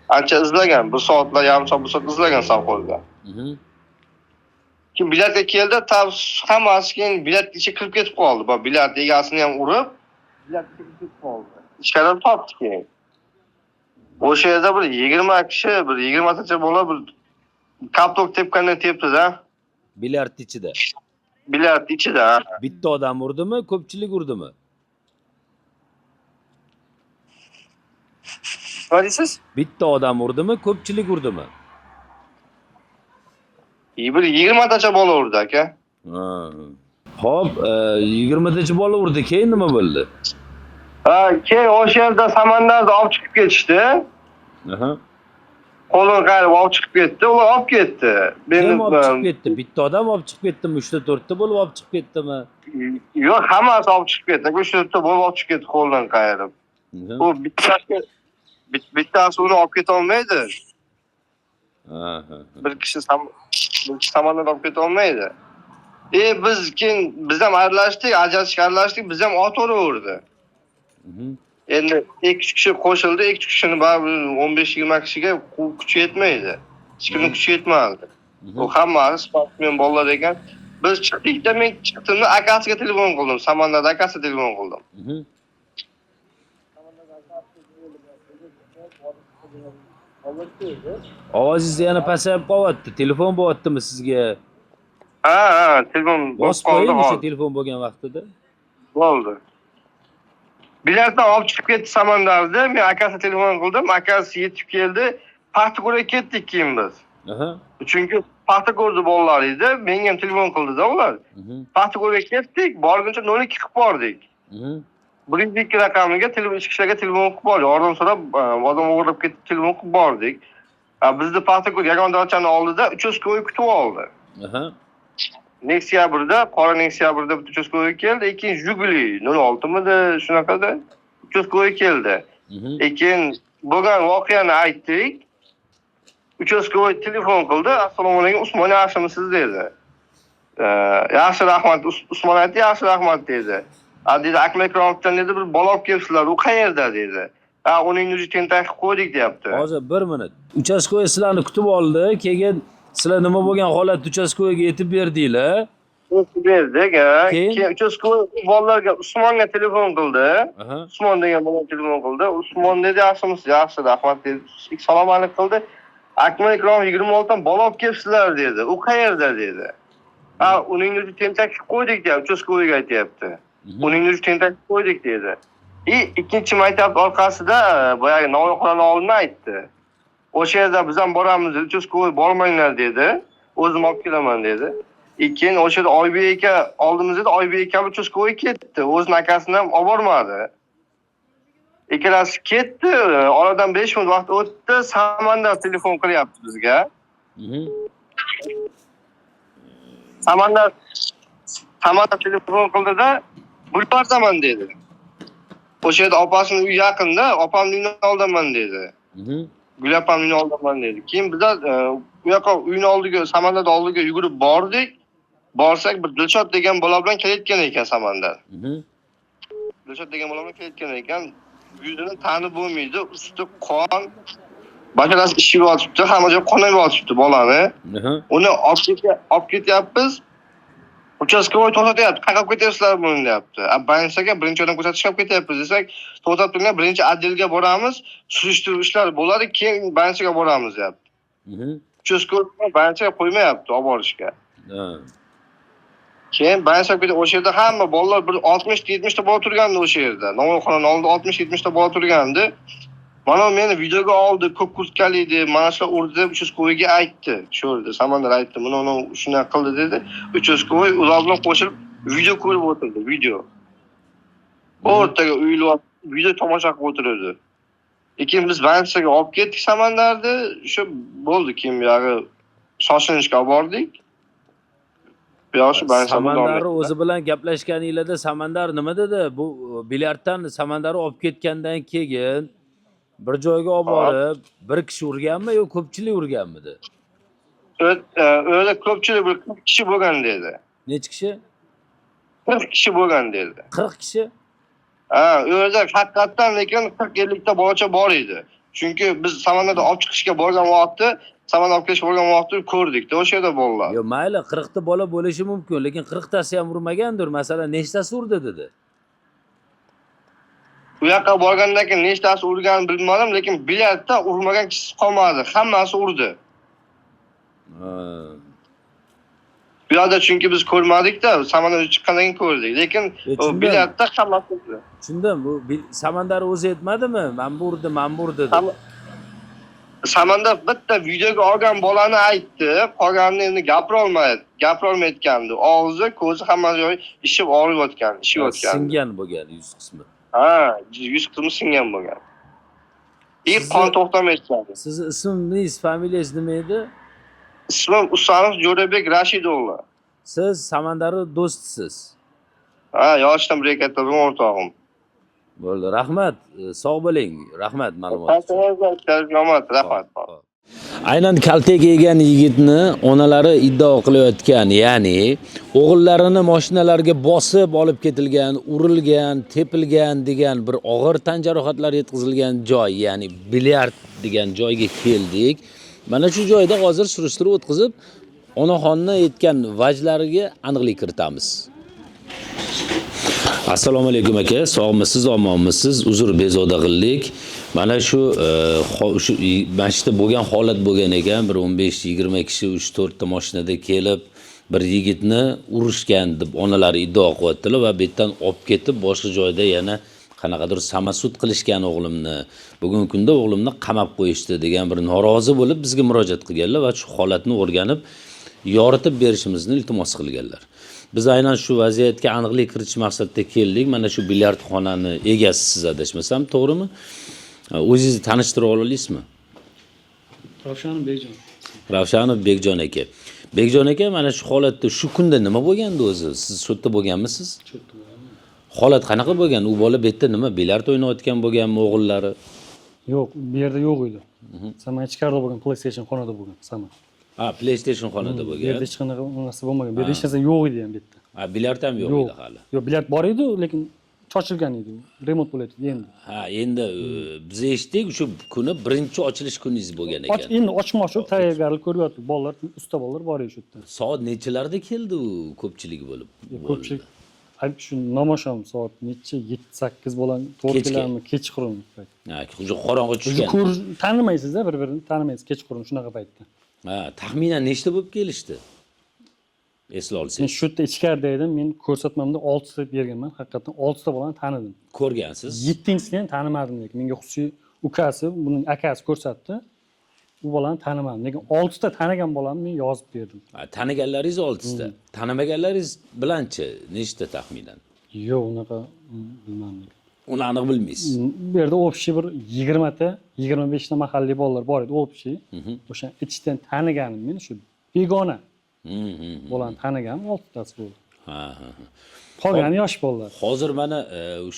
ancha izlagan, 1 soatlar, yarim soat, 1 soat izlagan savxozda. Keyin bilyardga keldi, hammasi keyin bilyardga ichiga kirib ketib qoldi. Bu bilyard egasini ham urib, bilyardga kirib ketib qoldi. Ichkaridan topdi keyin. O'sha yerda bir 20 kishi, bir 20tacha bola bir kaptok tepganda tepdi-da. Bilyard ichida. Bilyard ichida. Bitta odam urdimi, ko'pchilik urdimi? Nima deysiz? Bitta odam urdimi, ko'pchilik urdimi? Bir 20tacha bola urdi aka. Ha. Xo'p, 20tacha bola urdi, keyin nima bo'ldi? Keyin o'sha yerda samandarni olib chiqib ketishdi. Aha. Qo'lini qayirib olib chiqib ketdi, ular olib ketdi. Kim olib chiqib ketdi? Bitta odam olib chiqib ketdimi? 3-4ta bo'lib olib chiqib ketdimi? Yo'q, hammasi olib chiqib ketdi. 3-4ta bo'lib olib chiqib ketdi qo'ldan qayirib. U bittasi uni olib keta olmaydi. Bir kishi samandan olib keta olmaydi. Biz ham aralashdik, ajrashdik, biz ham ot uraverdi. Endi 2 kishi qo'shildi, 2 kishini baribir 15-20 kishiga kuchi yetmaydi. Hech kimning kuchi yetmadi. U hammasi sportmen bolalar ekan. Biz chiqdikda men chiqdimda akasiga telefon qildim, Samandarda akasiga telefon qildim. Ovozingiz yana pasayib qolyapti. Telefon bo'lyaptimi sizga? Ha, telefon bosib qo'ying o'sha telefon bo'lgan vaqtida. Bo'ldi. Bilyarddan olib chiqib ketdi Samandarda. Men akasiga telefon qildim, akasi yetib keldi. Paxtakorga ketdik keyin biz. Chunki Paxtakorda bolalar edi. Menga ham telefon qildi-da ular. Paxtakorga ketdik, borguncha 02 qilib bordik. 102 raqamiga telefon ichki ishlarga telefon qilib bordik. Oradan so'rab, odam o'g'irlab ketdi, telefon qilib bordik. Bizni Paxtakor yagona darchani oldida 3 ko'y kutib oldi. Neksiyabrda, qora Neksiyabrda bitta uchastko'ga keldi, keyin Jiguli 06midi, shunaqada uchastko'ga keldi. Keyin bo'lgan voqeani aytdik. Uchastko'ga telefon qildi, "Assalomu alaykum, Usmon yaxshimisiz?" dedi. "Yaxshi, rahmat." Usmon aytdi, "Yaxshi, rahmat" dedi. Dedi, "Akmal Ikromovdan dedi bir bola olib kelibsizlar, u qayerda?" dedi. Uning yuzi tentak qilib qo'ydik, deyapti. Hozir 1 minut. Uchastko'ga sizlarni kutib oldi, keyin sizlar nima bo'lgan holat uchastko'ga yetib berdinglar? Yetib berdik, keyin uchastko'ga bolalarga Usmonga telefon qildi. Usmon degan bola telefon qildi. Usmon dedi, "Yaxshimisiz?" "Yaxshi, rahmat" dedi. Salom alaykum qildi. "Akmal Ikromov 26 dan bola olib kelibsizlar" dedi. "U qayerda?" dedi. Uning yuzi tentak qilib qo'ydik, deyapti. Uchastko'ga aytyapti. Uning yuzi tentak qilib qo'ydik dedi. Ikkinchi maktab orqasida boyagi Navoiy oldini aytdi. O'sha yerda biz ham boramiz, uchastko'ga bormanglar dedi. O'zim olib kelaman dedi. Keyin o'sha yerda Oybek aka oldimizda Oybek aka uchastko'ga ketdi. O'zining akasini ham olib bormadi. Ikkalasi ketdi. Oradan 5 minut vaqt o'tdi. Samandar telefon qilyapti bizga. Samandar telefon qildi-da, "Bulvardaman" dedi. O'sha yerda opasining uyi yaqinda, opamning uyining oldiman dedi. Gul opamning oldiman dedi. Keyin bizlar u yoqqa uyning oldiga, Samandarning oldiga yugurib bordik. Borsak bir Dilshod degan bola bilan kelayotgan ekan Samandar. Dilshod degan bola bilan kelayotgan ekan. Yuzini tanib bo'lmaydi, usti qon, basharasi ishib yotibdi, hamma joy qonab yotibdi bolani. Uni olib ketyapmiz. Uchastkovoy to'xtatyapti. "Qayerga ketyapsizlar buni?" deyapti. Bansaga birinchi odam ko'rsatishga olib ketyapmiz desak, to'xtab turinglar, birinchi отделga boramiz, surishtiruv ishlari bo'ladi, keyin bansaga boramiz deyapti. Uchastkovoy bansaga qo'ymayapti olib borishga. Keyin bansaga ketib, o'sha yerda hamma bolalar bir 60-70 ta bola turgandi o'sha yerda. Navoiyxonaning oldida 60-70 ta bola turgandi. Mana meni videoga oldi, ko'p kurtkali edi, mana shu urdi deb uchastkovoyga aytdi. Shu yerda Samandar aytdi, "Buni shunday qildi" dedi. Uchastkovoy ular bilan qo'shilib video ko'rib o'tirdi, video. O'rtaga uyilib, video tomosha qilib o'tirdi. Keyin biz bansaga olib ketdik Samandarni, shu bo'ldi, keyin bu yerga shoshilinchga olib bordik. Bu yoshi Samandarni o'zi bilan gaplashganinglarda Samandar nima dedi? Bu bilyarddan Samandarni olib ketgandan keyin bir joyga olib borib, bir kishi urganmi yo ko'pchilik urganmidi? Öyle ko'pchilik bir 40 kishi bo'lgan dedi. Necha kishi? 40 kishi bo'lgan dedi. 40 kishi? O'rda haqiqatan lekin 40-50 ta bolacha bor edi. Chunki biz Samandarda olib chiqishga borgan vaqtda, Samandar olib kelishga borgan vaqtda ko'rdik-da o'sha yerda bolalar. Yo, mayli, 40 ta bola bo'lishi mumkin, lekin 40 tasi ham urmagandir. Masalan, nechtasi urdi dedi? u yoqqa borgandan keyin nechtasi urganini bilmadim, lekin bilyardda urmagan kishi qolmadi. Hammasi urdi. Bu yerda chunki biz ko'rmadik-da, samolyot chiqqandan keyin ko'rdik. Lekin bilyardda hammasi urdi. Tushundim. Bu Samandar o'zi aytmadimi? Men burdi dedi. Samandar bitta videoga olgan bolani aytdi, qolganini endi gapirolmayotgandi. Og'zi, ko'zi hamma joyi ishib og'riyotgan, ishiyotgan. Singan bo'lgan yuz qismi. Ha, yuz qismi singan bo'lgan. Qon to'xtamayotgandi. Sizni ismingiz, familiyangiz nima edi? Ismim Usonov Jo'rabek Rashidovlar. Siz Samandarning do'stisiz. Ha, yoshdan birga o'rtog'im. Bo'ldi, rahmat. Sog' bo'ling. Rahmat ma'lumot uchun. Rahmat. Aynan kaltak yegan yigitni onalari iddao qilayotgan, ya'ni o'g'illarini mashinalarga bosib olib ketilgan, urilgan, tepilgan degan bir og'ir tan jarohatlari yetkazilgan joy, ya'ni bilyard degan joyga keldik. Mana shu joyda hozir surishtiruv o'tkazib, onaxonni aytgan vajlariga aniqlik kiritamiz. Assalomu alaykum aka, sog'misiz, omonmisiz? Uzr bezovta qildik. Mana shu masjidda bo'lgan holat bo'lgan ekan, bir 15-20 kishi 3-4 ta mashinada kelib bir yigitni urishgan deb onalari iddao qilyaptilar va bu yerdan olib ketib boshqa joyda yana qanaqadir samasud qilishgan o'g'limni. Bugungi kunda o'g'limni qamab qo'yishdi degan bir norozi bo'lib bizga murojaat qilganlar va shu holatni o'rganib yoritib berishimizni iltimos qilganlar. Biz aynan shu vaziyatga aniqlik kiritish maqsadida keldik. Mana shu bilyardxonani egasi siz adashmasam, to'g'rimi? O'zingizni tanishtira olasizmi? Ravshanov Bekjon. Ravshanov Bekjon aka. Bekjon aka, mana shu holatda shu kunda nima bo'lgandi o'zi? Siz shu yerda bo'lganmisiz? Shu yerda bo'lganman. Holat qanaqa bo'lgan? U bola bu yerda nima bilyard o'ynayotgan bo'lganmi o'g'illari? Yo'q, bu yerda yo'q edi. Saman ichkarida bo'lgan, PlayStation xonada bo'lgan, Saman. Ha, PlayStation xonada bo'lgan. Bu yerda hech qanaqa narsa bo'lmagan. Bu yerda hech narsa yo'q edi ham bu yerda. Ha, bilyard ham yo'q edi hali. Yo'q, bilyard bor edi, lekin chochilgan edi. Remont bo'layotdi endi. Ha, endi biz eshitdik, shu kuni birinchi ochilish kuningiz bo'lgan ekan. Endi ochmoqchi, tayyorgarlik ko'ryapti. Bolalar, usta bolalar bor edi shu yerda. Soat nechalarda keldi u ko'pchilik bo'lib? Ko'pchilik shu namosham soat necha 7-8 bo'lgan, to'g'ri keladimi, kechqurun. Ha, qorong'i tushgan. Tanimaysiz-da, bir-birini tanimaysiz kechqurun shunaqa paytda. Ha, taxminan nechta bo'lib kelishdi? Esla olsangiz. Men shu yerda ichkarida edim, men ko'rsatmamda 6 ta berganman. Haqiqatan 6 ta bolani tanidim. Ko'rgansiz? 7-chisini tanimadim lekin. Menga xususiy ukasi, buning akasi ko'rsatdi. Bu bolani tanimadim. Lekin 6 ta tanigan bolamni men yozib berdim. Ha, taniganlaringiz 6 ta. Tanimaganlaringiz bilanchi nechta taxminan? Yo'q, unaqa bilmadim. Uni aniq bilmaysiz. Bu yerda общий bir 20 ta, 25 ta mahalliy bolalar bor edi, общий. O'sha ichdan taniganim men shu begona. Bolani taniganim 6 tasi bo'ldi. Ha. Qolgani yosh bolalar. Hozir mana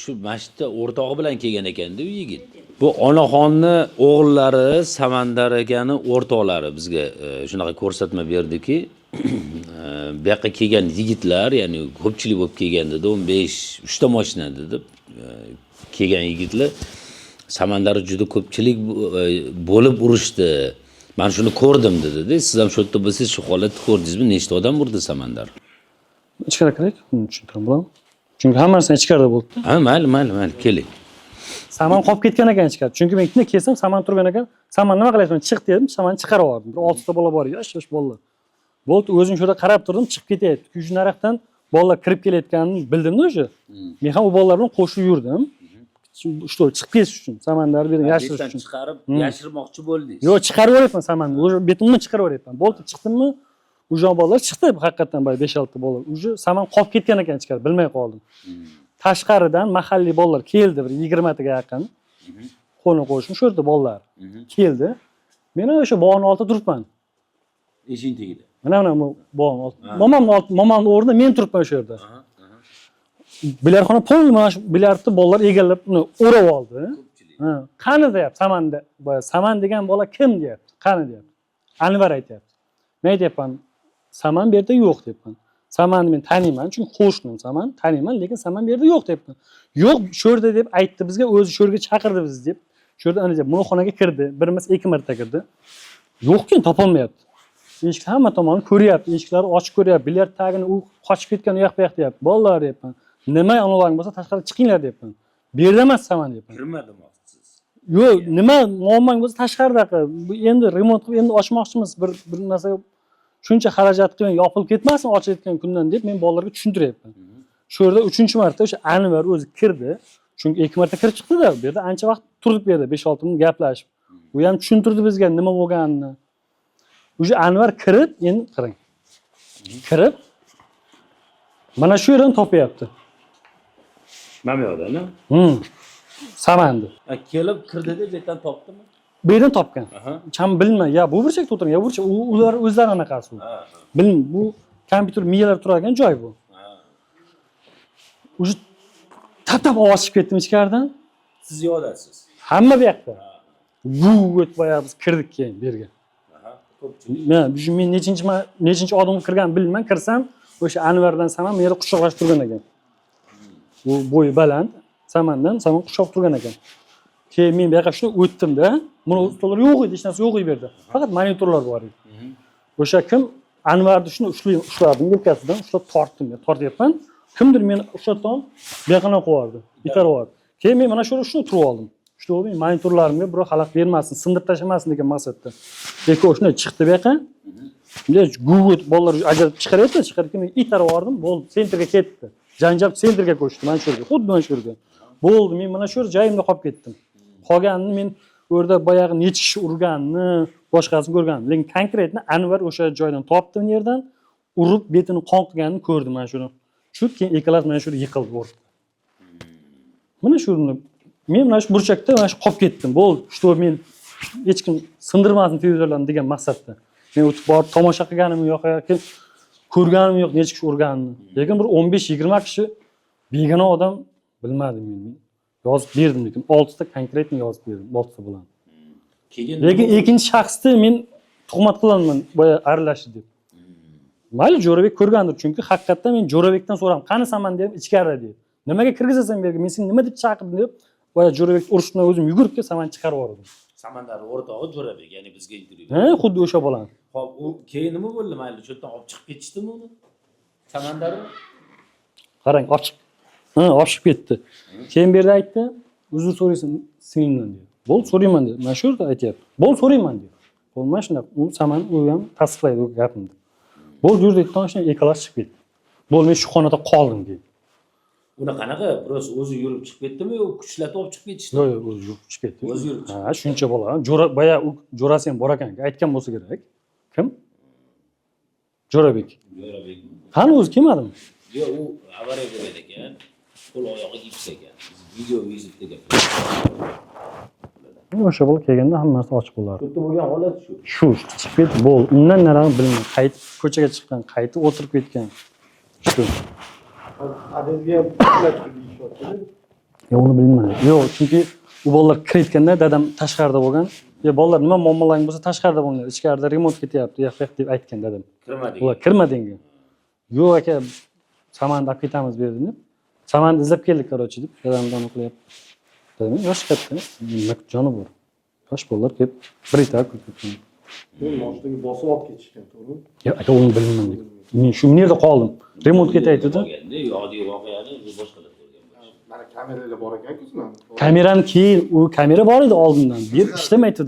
shu masjidda o'rtog'i bilan kelgan ekanda u yigit. Bu onaxonni o'g'illari Samandar akani o'rtoqlari bizga shunaqa ko'rsatma berdiki, bu yoqqa kelgan yigitlar, ya'ni ko'pchilik bo'lib kelganda 15 3 ta mashina deb kelgan yigitlar Samandar juda ko'pchilik bo'lib urishdi. Men shuni ko'rdim dedi. Siz ham shu yerda bo'lsangiz shu holatni ko'rdingizmi? Nechta odam urdi Samandar? Ichkariga kiraylik, tushuntiram bo'ladimi? Chunki hammasi ichkarida bo'ldi. Ha, mayli, keling. Saman qolib ketgan ekan ichkarida. Chunki men kunda kelsam, Saman turgan ekan. Saman nima qilyapsan? Chiq dedim, Saman chiqarib yubordim. Bir 6 ta bola bor, yosh bolalar. Bo'ldi, o'zim shu yerda qarab turdim, chiqib ketyapti. Shu naraqdan bolalar kirib kelayotganini bildim-da o'sha. Men ham u bolalar bilan qo'shib yurdim. Что, chiqib ketish uchun, Samandarni berib yashirish uchun. Chiqarib, yashirmoqchi bo'ldingiz. Yo'q, chiqarib yuboryapman Samanni. O'sha betondan chiqarib yuboryapman. Bo'ldi, chiqdimmi? O'sha bolalar chiqdi, haqiqatan boy 5-6 ta bolalar. O'sha Saman qolib ketgan ekan ichkari, bilmay qoldim. Tashqaridan mahalliy bolalar keldi, bir 20 taga yaqin. Qo'ni qo'shni shu yerda bolalar keldi. Men o'sha bog'ning oldida turibman. Eshik tagida. Mana bog'ning oldida. Momamning o'rnida men turibman o'sha yerda. Bilyardxona pol mana shu bilyardni bolalar egallab uni o'rab oldi. Ha, qani deyapti Samanda. Saman degan bola kim deyapti? Qani deyapti. Anvar aytayapti. Men aytayapman, Saman bu yerda yo'q deyapman. Samanni men taniyman, chunki qo'shnim Saman, taniyman, lekin Saman bu yerda yo'q deyapman. Yo'q, shu yerda deb aytdi bizga, o'zi shu yerga chaqirdi bizni deb. Shu yerda ana deb bu xonaga kirdi, bir emas 2 marta kirdi. Yo'q-ku, topolmayapti. Eshik hamma tomonni ko'ryapti, eshiklarni ochib ko'ryapti, bilyard tagini u qochib ketgan u yoq bu yoq deyapti. Bolalar deyapman. Nima onalaring bo'lsa tashqariga chiqinglar deyapman. Bu yerda emas saman deyapman. Kirma demoqchisiz. Yo'q, nima muammong bo'lsa tashqaridaqa. Bu endi remont qilib endi ochmoqchimiz. Bir narsa shuncha xarajat qilib yopilib ketmasin ochayotgan kundan deb men bolalarga tushuntiryapman. Shu yerda 3-marta o'sha Anvar o'zi kirdi. Chunki 2 marta kirib chiqdi-da, bu yerda ancha vaqt turdik bu yerda 5-6 minut gaplashib. U ham tushuntirdi bizga nima bo'lganini. O'sha Anvar kirib, endi qarang. Kirib mana shu yerdan topyapti. Mana bu yerda, Samanni. Kelib kirdi deb yerdan topdimi? Bu yerdan topgan. Cham bilmay, ya bu burchakda o'tirgan, ya burchak ular o'zlari anaqasi u. Bilmim, bu kompyuter miyalar turadigan joy bu. O'sha tap ovoz chiqib ketdim ichkaridan. Siz yo'dasiz. Hamma bu yoqda. Bu o'tib biz kirdik keyin bu yerga. Men nechinchi odam kirgan bilmayman, kirsam o'sha Anvardan Saman meni quchoqlashib turgan ekan. Bu bo'yi baland, Samandan Saman quchoq turgan ekan. Keyin men bu yoqqa shuni o'tdim-da, buni ustolar yo'q edi, hech narsa yo'q edi bu yerda. Faqat monitorlar bor edi. O'sha kim Anvarni shuni ushladim yelkasidan, ushlab tortdim, tortyapman. Kimdir meni ushlatdan bu yoqdan qo'yardi, itarib yubordi. Keyin men mana shuni turib oldim. Shu oldim, monitorlarimga birov xalaq bermasin, sindirib tashlamasin degan maqsadda. Lekin o'shuni chiqdi bu yoqqa. Bunday Google bolalar ajratib chiqarib itarib yubordim, bo'ldi, sentrga ketdi. Janjal sentrga ko'chdi, mana shu yerga, xuddi mana shu yerga. Bo'ldi, men mana shu joyimda qolib ketdim. Qolganini men u yerda boyagi necha kishi urganini, boshqasini ko'rgandim. Lekin konkretni Anvar o'sha joydan topdi, u yerdan urib betini qon qilganini ko'rdim mana shuni. Shu keyin eklas mana shu yerda yiqildi o'rtada. Mana shuni men mana shu burchakda mana shu qolib ketdim. Bo'ldi, shu men hech kim sindirmasin televizorlarni degan maqsadda. Men o'tib borib tomosha qilganim yo'q yoki ko'rganim yo'q necha kishi urganini. Lekin bir 15-20 kishi begona odam bilmadim men. Yozib berdim lekin 6 ta konkretni yozib berdim, 6 ta bilan. Lekin ikkinchi shaxsni men tuhmat qilaman, boya aralashdi deb. Mayli Jo'rabek ko'rgandir, chunki haqiqatdan men Jo'rabekdan so'ram, qani Saman deb ichkari deb. Nimaga kirgizasan bu yerga? Men seni nima deb chaqirdim deb, boya Jo'rabek urushdan o'zim yugurib kelib Saman chiqarib yubordim. Samandar o'rtog'i Jo'rabek, ya'ni bizga intervyu. Xuddi o'sha bolam. Xo'p, u keyin nima bo'ldi? Mayli, shu yerdan olib chiqib ketishdimi uni? Samandarni? Qarang, ochib ketdi. Keyin bu yerda aytdi, uzr so'raysan singlimdan dedi. Bo'ldi, so'rayman dedi. Mana shu yerda aytayapti. Bo'ldi, so'rayman dedi. Bo'lmay shunaqa. U Saman u ham tasdiqlaydi u gapimni. Bo'ldi, yurdik toshdan ekalash chiqib ketdi. Bo'ldi, men shu xonada qoldim dedi. Uni qanaqa? Biroz o'zi yurib chiqib ketdimi yo kuchlatib olib chiqib ketishdi? Yo'q, o'zi yurib chiqib ketdi. O'zi yurib chiqdi. Ha, shuncha bola. Boya u Jo'rasi ham bor ekan, aytgan bo'lsa kerak. Kim? Jo'rabek. Jo'rabek. Qani o'zi kelmadimi? Yo'q, u avariya bo'lgan ekan. Qo'l oyog'i gips ekan. Video vizitda gap. O'sha bola kelganda hammasi ochiq bo'lardi. Shu bo'lgan holat shu. Shu chiqib ketdi, bo'ldi. Undan nari bilmayman. Qaytib ko'chaga chiqqan, qaytib o'tirib ketgan. Shu. Adezga pullatib deyishyapti. Yo'q, uni bilmayman. Yo'q, chunki u bolalar kiritganda dadam tashqarida bo'lgan. Bolalar nima muammolaring bo'lsa tashqarida bo'linglar. Ichkarida remont ketyapti, yo'q deb aytgan dadam. Kirmading. Ular kirmading. Yo'q aka, Samanni olib ketamiz bu yerdan deb. Samanni izlab keldik qarochi deb dadamdan qilyapti. Dadam yosh katta, nima joni bor. Yosh bolalar kelib bir itar ketgan. Mashinaga bosib olib ketishgan, to'g'rimi? Yo'q, aka uni bilmayman dedi. Men shu yerda qoldim. Remont ketaydi dedi. Oddiy voqeani boshqalar ko'rgan. Mana kameralar bor ekan-ku sizlarning. Kamerani keyin u kamera bor edi oldindan. Bu yer ishlamaydi.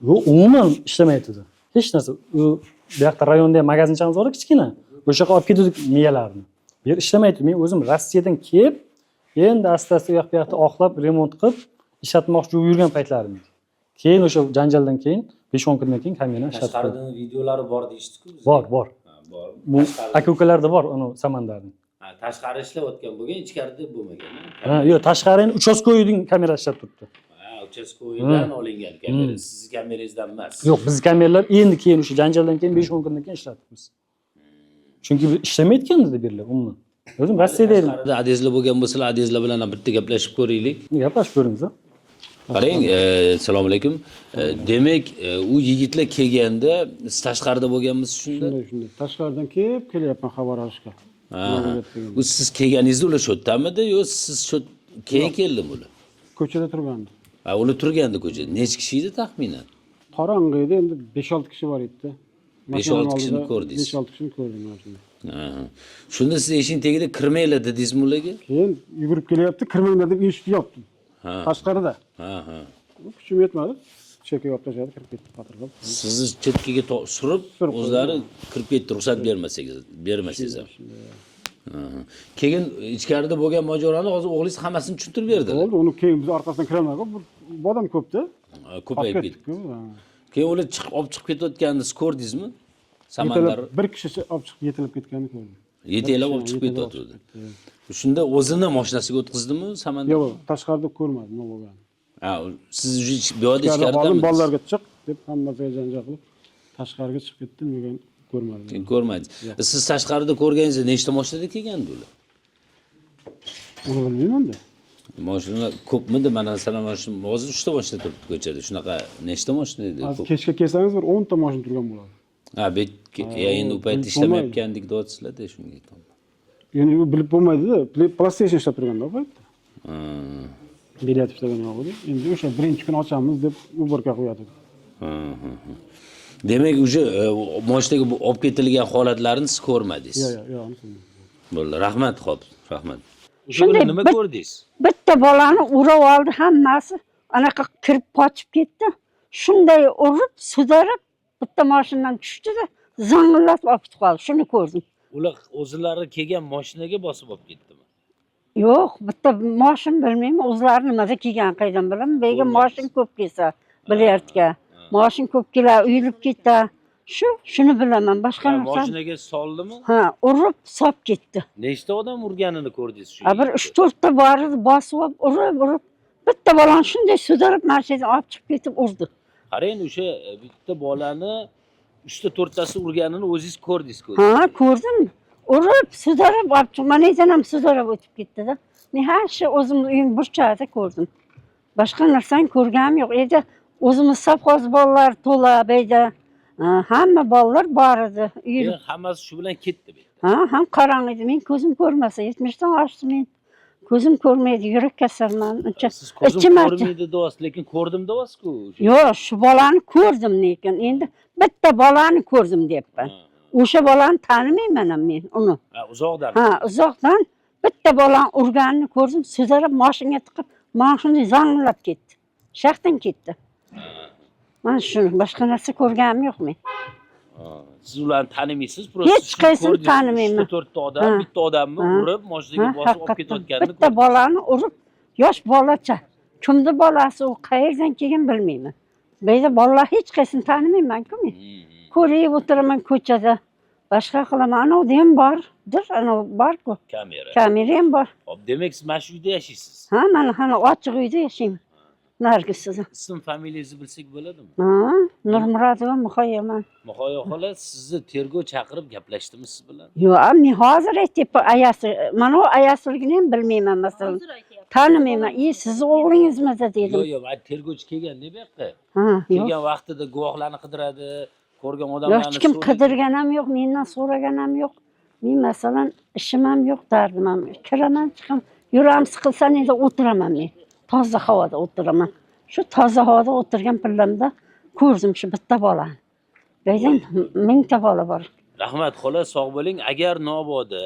Yo'q, umuman ishlamaydi. Hech narsa. U bu yoqda rayonda ham magazinchamiz bor, kichkina. O'sha yoqqa olib ketdik miyalarni. Bu yer ishlamaydi. Men o'zim Rossiyadan kelib, endi asta-asta u yoqda oqlab, remont qilib, ishlatmoqchi yurgan paytlarim. Keyin o'sha janjaldan keyin 5-10 kundan keyin kamerani ishlatdim. Tashqaridan videolari bor deyishdi-ku. Bor. Bor. Bu aka-ukalarda bor, uni Samandarning. Ha, tashqari ishlayotgan bo'lgan, ichkarida bo'lmagan. Ha, yo'q, tashqarini uchastkoyning kamera ishlab turibdi. Ha, uchastkoydan olingan kamera, sizning kamerangizdan emas. Yo'q, biz kameralar endi keyin o'sha janjaldan keyin 5-10 kundan keyin ishlatdik biz. Chunki ishlamayotgan dedi berlar umuman. O'zim Rossiyada edim. Adezlar bo'lgan bo'lsa, adezlar bilan bitta gaplashib ko'raylik. Gaplashib ko'ringiz. Qarang, assalomu alaykum. Demak, u yigitlar kelganda siz tashqarida bo'lganmisiz shunda? Shunday. Tashqaridan kelib kelyapman xabar olishga. Bu siz kelganingizda ular shu yerdamidi yo siz shu keyin keldimi ular? Ko'chada turgandi. Ha, ular turgandi ko'chada. Necha kishi edi taxminan? Qorong'i edi, endi 5-6 kishi bor edi. 5-6 kishini ko'rdingiz. 5-6 kishini ko'rdim mana shunda. Shunda siz eshik tagida kirmaylar dedingizmi ularga? Keyin yugurib kelyapti, kirmanglar deb eshikni yopdim. Tashqarida. Kuchim yetmadi. Chekka yopib tashladi, kirib ketdi patrul. Sizni chetkaga surib, o'zlari kirib ketdi, ruxsat bermasangiz ham. Keyin ichkarida bo'lgan mojaroni hozir o'g'lingiz hammasini tushuntirib berdi. Bo'ldi, uni keyin biz orqasidan kirolmadik. Bu odam ko'pda. Ko'payib ketdi. Keyin ular olib chiqib ketayotganini ko'rdingizmi? Samandar bir kishi olib chiqib yetilib ketganini ko'rdim. Yetelab olib chiqib ketayotdi. Shunda o'zini mashinasiga o'tqizdimi samandar? Yo'q, tashqarida ko'rmadim nima bo'lganini. Siz bu yerda ichkaridami? Bolalarga chiq deb hammasiga janjal qilib tashqariga chiqib ketdim, men ko'rmadim. Ko'rmadingiz. Siz tashqarida ko'rganingizda nechta mashinada kelgandi ular? Uni bilmayman-da. Mashina ko'pmidi? Mana masalan, hozir 3 ta mashina turibdi ko'chada. Shunaqa nechta mashina edi? Hozir kechga kelsangiz bir 10 ta mashina turgan bo'ladi. Endi u paytda ishlamayotgandik deyapsizlar-da, shunga aytdim. Endi u bilib bo'lmaydi-da. PlayStation ishlab turganda u paytda. Bilet ishlagan yo'q edi. Endi o'sha birinchi kun ochamiz deb Uberga qo'yadi. Demak, o'sha mashinaga olib ketilgan holatlarni siz ko'rmadingiz. Yo'q. Bo'ldi, rahmat, xo'p, rahmat. Shunday nima ko'rdingiz? Bitta bolani urib oldi hammasi. Anaqa kirib qochib ketdi. Shunday urib, sudarib bitta mashinadan tushdi-da, zangillab olib ketib qoldi. Shuni ko'rdim. Ular o'zlari kelgan mashinaga bosib olib ketdimi? Yo'q, bitta mashin bilmayman, o'zlari nimada kelgan qaydan bilaman. Bega mashin ko'p kelsa, bilyardga. Mashin ko'p kelar, uyilib ketdi. Shuni bilaman, boshqa narsa. Mashinaga soldimi? Urib sop ketdi. Nechta odam urganini ko'rdingiz shu? Bir 3-4 ta bor edi, bosib urib, bitta bolani shunday sudarib mashindan olib chiqib ketib urdi. Qarang, o'sha bitta bolani 3 ta 4 tasi urganini o'zingiz ko'rdingiz-ku? Ko'rdim. Urib, sudarib olib chiqib, mendan ham sudarib o'tib ketdi-da. Men har shu o'zim uyim burchagida ko'rdim. Boshqa narsani ko'rganim yo'q edi. O'zimiz sovxoz bolalar to'la beyda. Hamma bolalar bor edi. Hammasi shu bilan ketdi. Ham qarang edi. Men ko'zim ko'rmasa 70 dan oshdi men. Ko'zim ko'rmaydi, yurak kasalman. Siz ko'zim ko'rmaydi deyapsiz, lekin ko'rdim deyapsiz-ku. Yo'q, shu bolani ko'rdim lekin endi bitta bolani ko'rdim deyapman. O'sha bolani tanimayman men uni. Uzoqdan. Uzoqdan bitta bolani urganini ko'rdim, sudarib mashinaga tiqib, mashina zangillab ketdi. Shaxtan ketdi. Men shuni boshqa narsa ko'rganim yo'q men. Siz ularni tanimaysiz, hech qaysini tanimayman. 4 ta odam, bitta odamni urib, mashinaga bosib olib ketayotganini bitta bolani urib, yosh bolacha. Kimni bolasi u, qayerdan kelgan bilmayman. Beyda bolalar hech qaysini tanimayman-ku men. Ko'rib o'tiraman ko'chada. Boshqa qilaman, ana ham bordir, ana bor-ku. Kamera ham bor. Xo'p, demak siz mana shu uyda yashaysiz. Mana ochiq uyda yashayman. Nargis. Ism familiyangizni bilsak bo'ladimi? Nurmurodova Muhoyaman. Muhoya xola, sizni tergov chaqirib gaplashdimi siz bilan? Yo'q, men hozir aytib ayasi, mana u ayasiligini ham bilmayman masalan. Tanimayman. Siz o'g'lingizmi dedim. Yo'q, tergovchi kelganda bu yoqqa. Kelgan vaqtida guvohlarni qidiradi, ko'rgan odamlarni hech kim qidirgan ham yo'q, mendan so'ragan ham yo'q. Men masalan ishim ham yo'q, dardim ham. Kiraman, chiqam, yuram siqilsa endi o'tiraman men. Toza havoda o'tiraman. Shu toza havoda o'tirgan pillamda ko'rdim shu bitta bolani. Lekin mingta bola bor. Rahmat xola, sog' bo'ling. Agar Navoda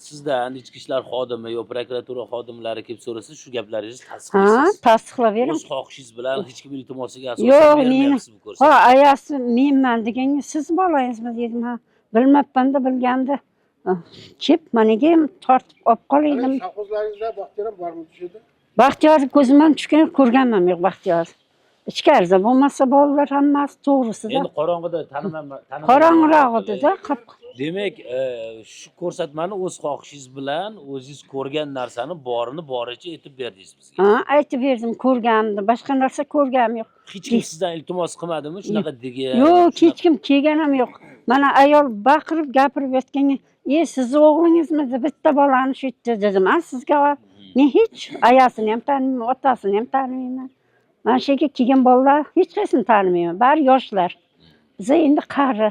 sizdan ichki ishlar xodimi yo prokuratura xodimlari kelib so'rasa, shu gaplaringizni tasdiqlaysiz. Tasdiqlab bering. O'z xohishingiz bilan hech kim iltimosiga asosan bermayapsiz bu ko'rsatma. Ayasi menman deganga siz bolangizmi dedim. Bilmabman-da, bilganda. Chep meniga ham tortib olib qolaydim. Sovxozlaringizda Baxtiyor bormi tushadi? Baxtiyor ko'zimdan tushgan ko'rganman yo'q Baxtiyor. Ichkarida bo'lmasa bolalar hammasi to'g'risida. Endi qorong'ida tanimayman. Qorong'irog'ida. Demak, shu ko'rsatmani o'z xohishingiz bilan o'zingiz ko'rgan narsani borini boricha aytib berdingiz bizga. Aytib berdim, ko'rganimni, boshqa narsa ko'rganim yo'q. Hech kim sizdan iltimos qilmadimi? Shunaqa degan. Yo'q, hech kim kelgan ham yo'q. Mana ayol baqirib gapirib yotganga, sizni o'g'lingizmi deb bitta bolani shu yerda dedim. Sizga men hech ayasini ham tanimayman, otasini ham tanimayman. Mana shu yerga kelgan bolalar hech qaysini tanimayman. Bari yoshlar. Biz endi qari.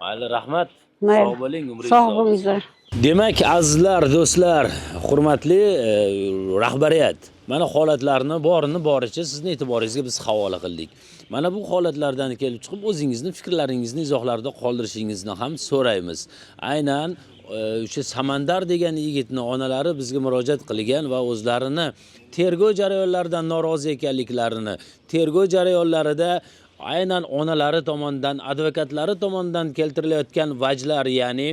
Mayli, rahmat. Sog' bo'ling, umringiz sog' bo'linglar. Demak, azizlar, do'stlar, hurmatli rahbariyat. mana holatlarni borini boricha sizni e'tiboringizga biz havola qildik. Mana bu holatlardan kelib chiqib o'zingizni fikrlaringizni izohlarda qoldirishingizni ham so'raymiz. Aynan o'sha Samandar degan yigitni onalari bizga murojaat qilgan va o'zlarini tergov jarayonlaridan norozi ekanliklarini, tergov jarayonlarida aynan onalari tomonidan, advokatlari tomonidan keltirilayotgan vajlar, ya'ni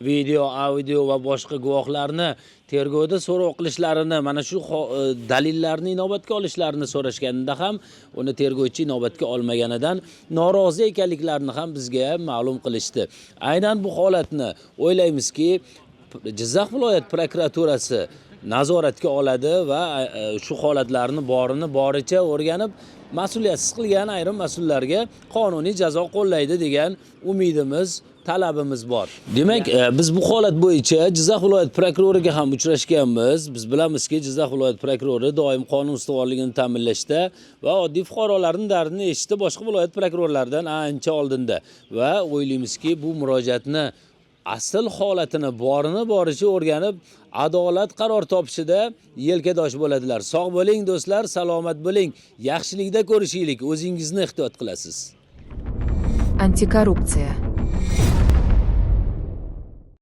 video, audio va boshqa guvohlarni tergovda so'roq qilishlarini, mana shu dalillarni inobatga olishlarini so'rashganda ham uni tergovchi inobatga olmaganidan norozi ekanliklarini ham bizga ma'lum qilishdi. Aynan bu holatni o'ylaymizki, Jizzax viloyat prokuraturasi nazoratga oladi va shu holatlarni borini boricha o'rganib, mas'uliyatsiz qilgan ayrim mas'ullarga qonuniy jazo qo'llaydi degan umidimiz, talabimiz bor. Demak, biz bu holat bo'yicha Jizzax viloyat prokuroriga ham uchrashganmiz. Biz bilamizki, Jizzax viloyat prokurori doim qonun ustuvorligini ta'minlashda va oddiy fuqarolarning dardini eshitishda boshqa viloyat prokurorlaridan ancha oldinda va o'ylaymizki, bu murojaatni asl holatini borini boricha o'rganib, adolat qaror topishida yelkadosh bo'ladilar. Sog' bo'ling do'stlar, salomat bo'ling. Yaxshilikda ko'rishaylik, o'zingizni ehtiyot qilasiz. Антикоррупция.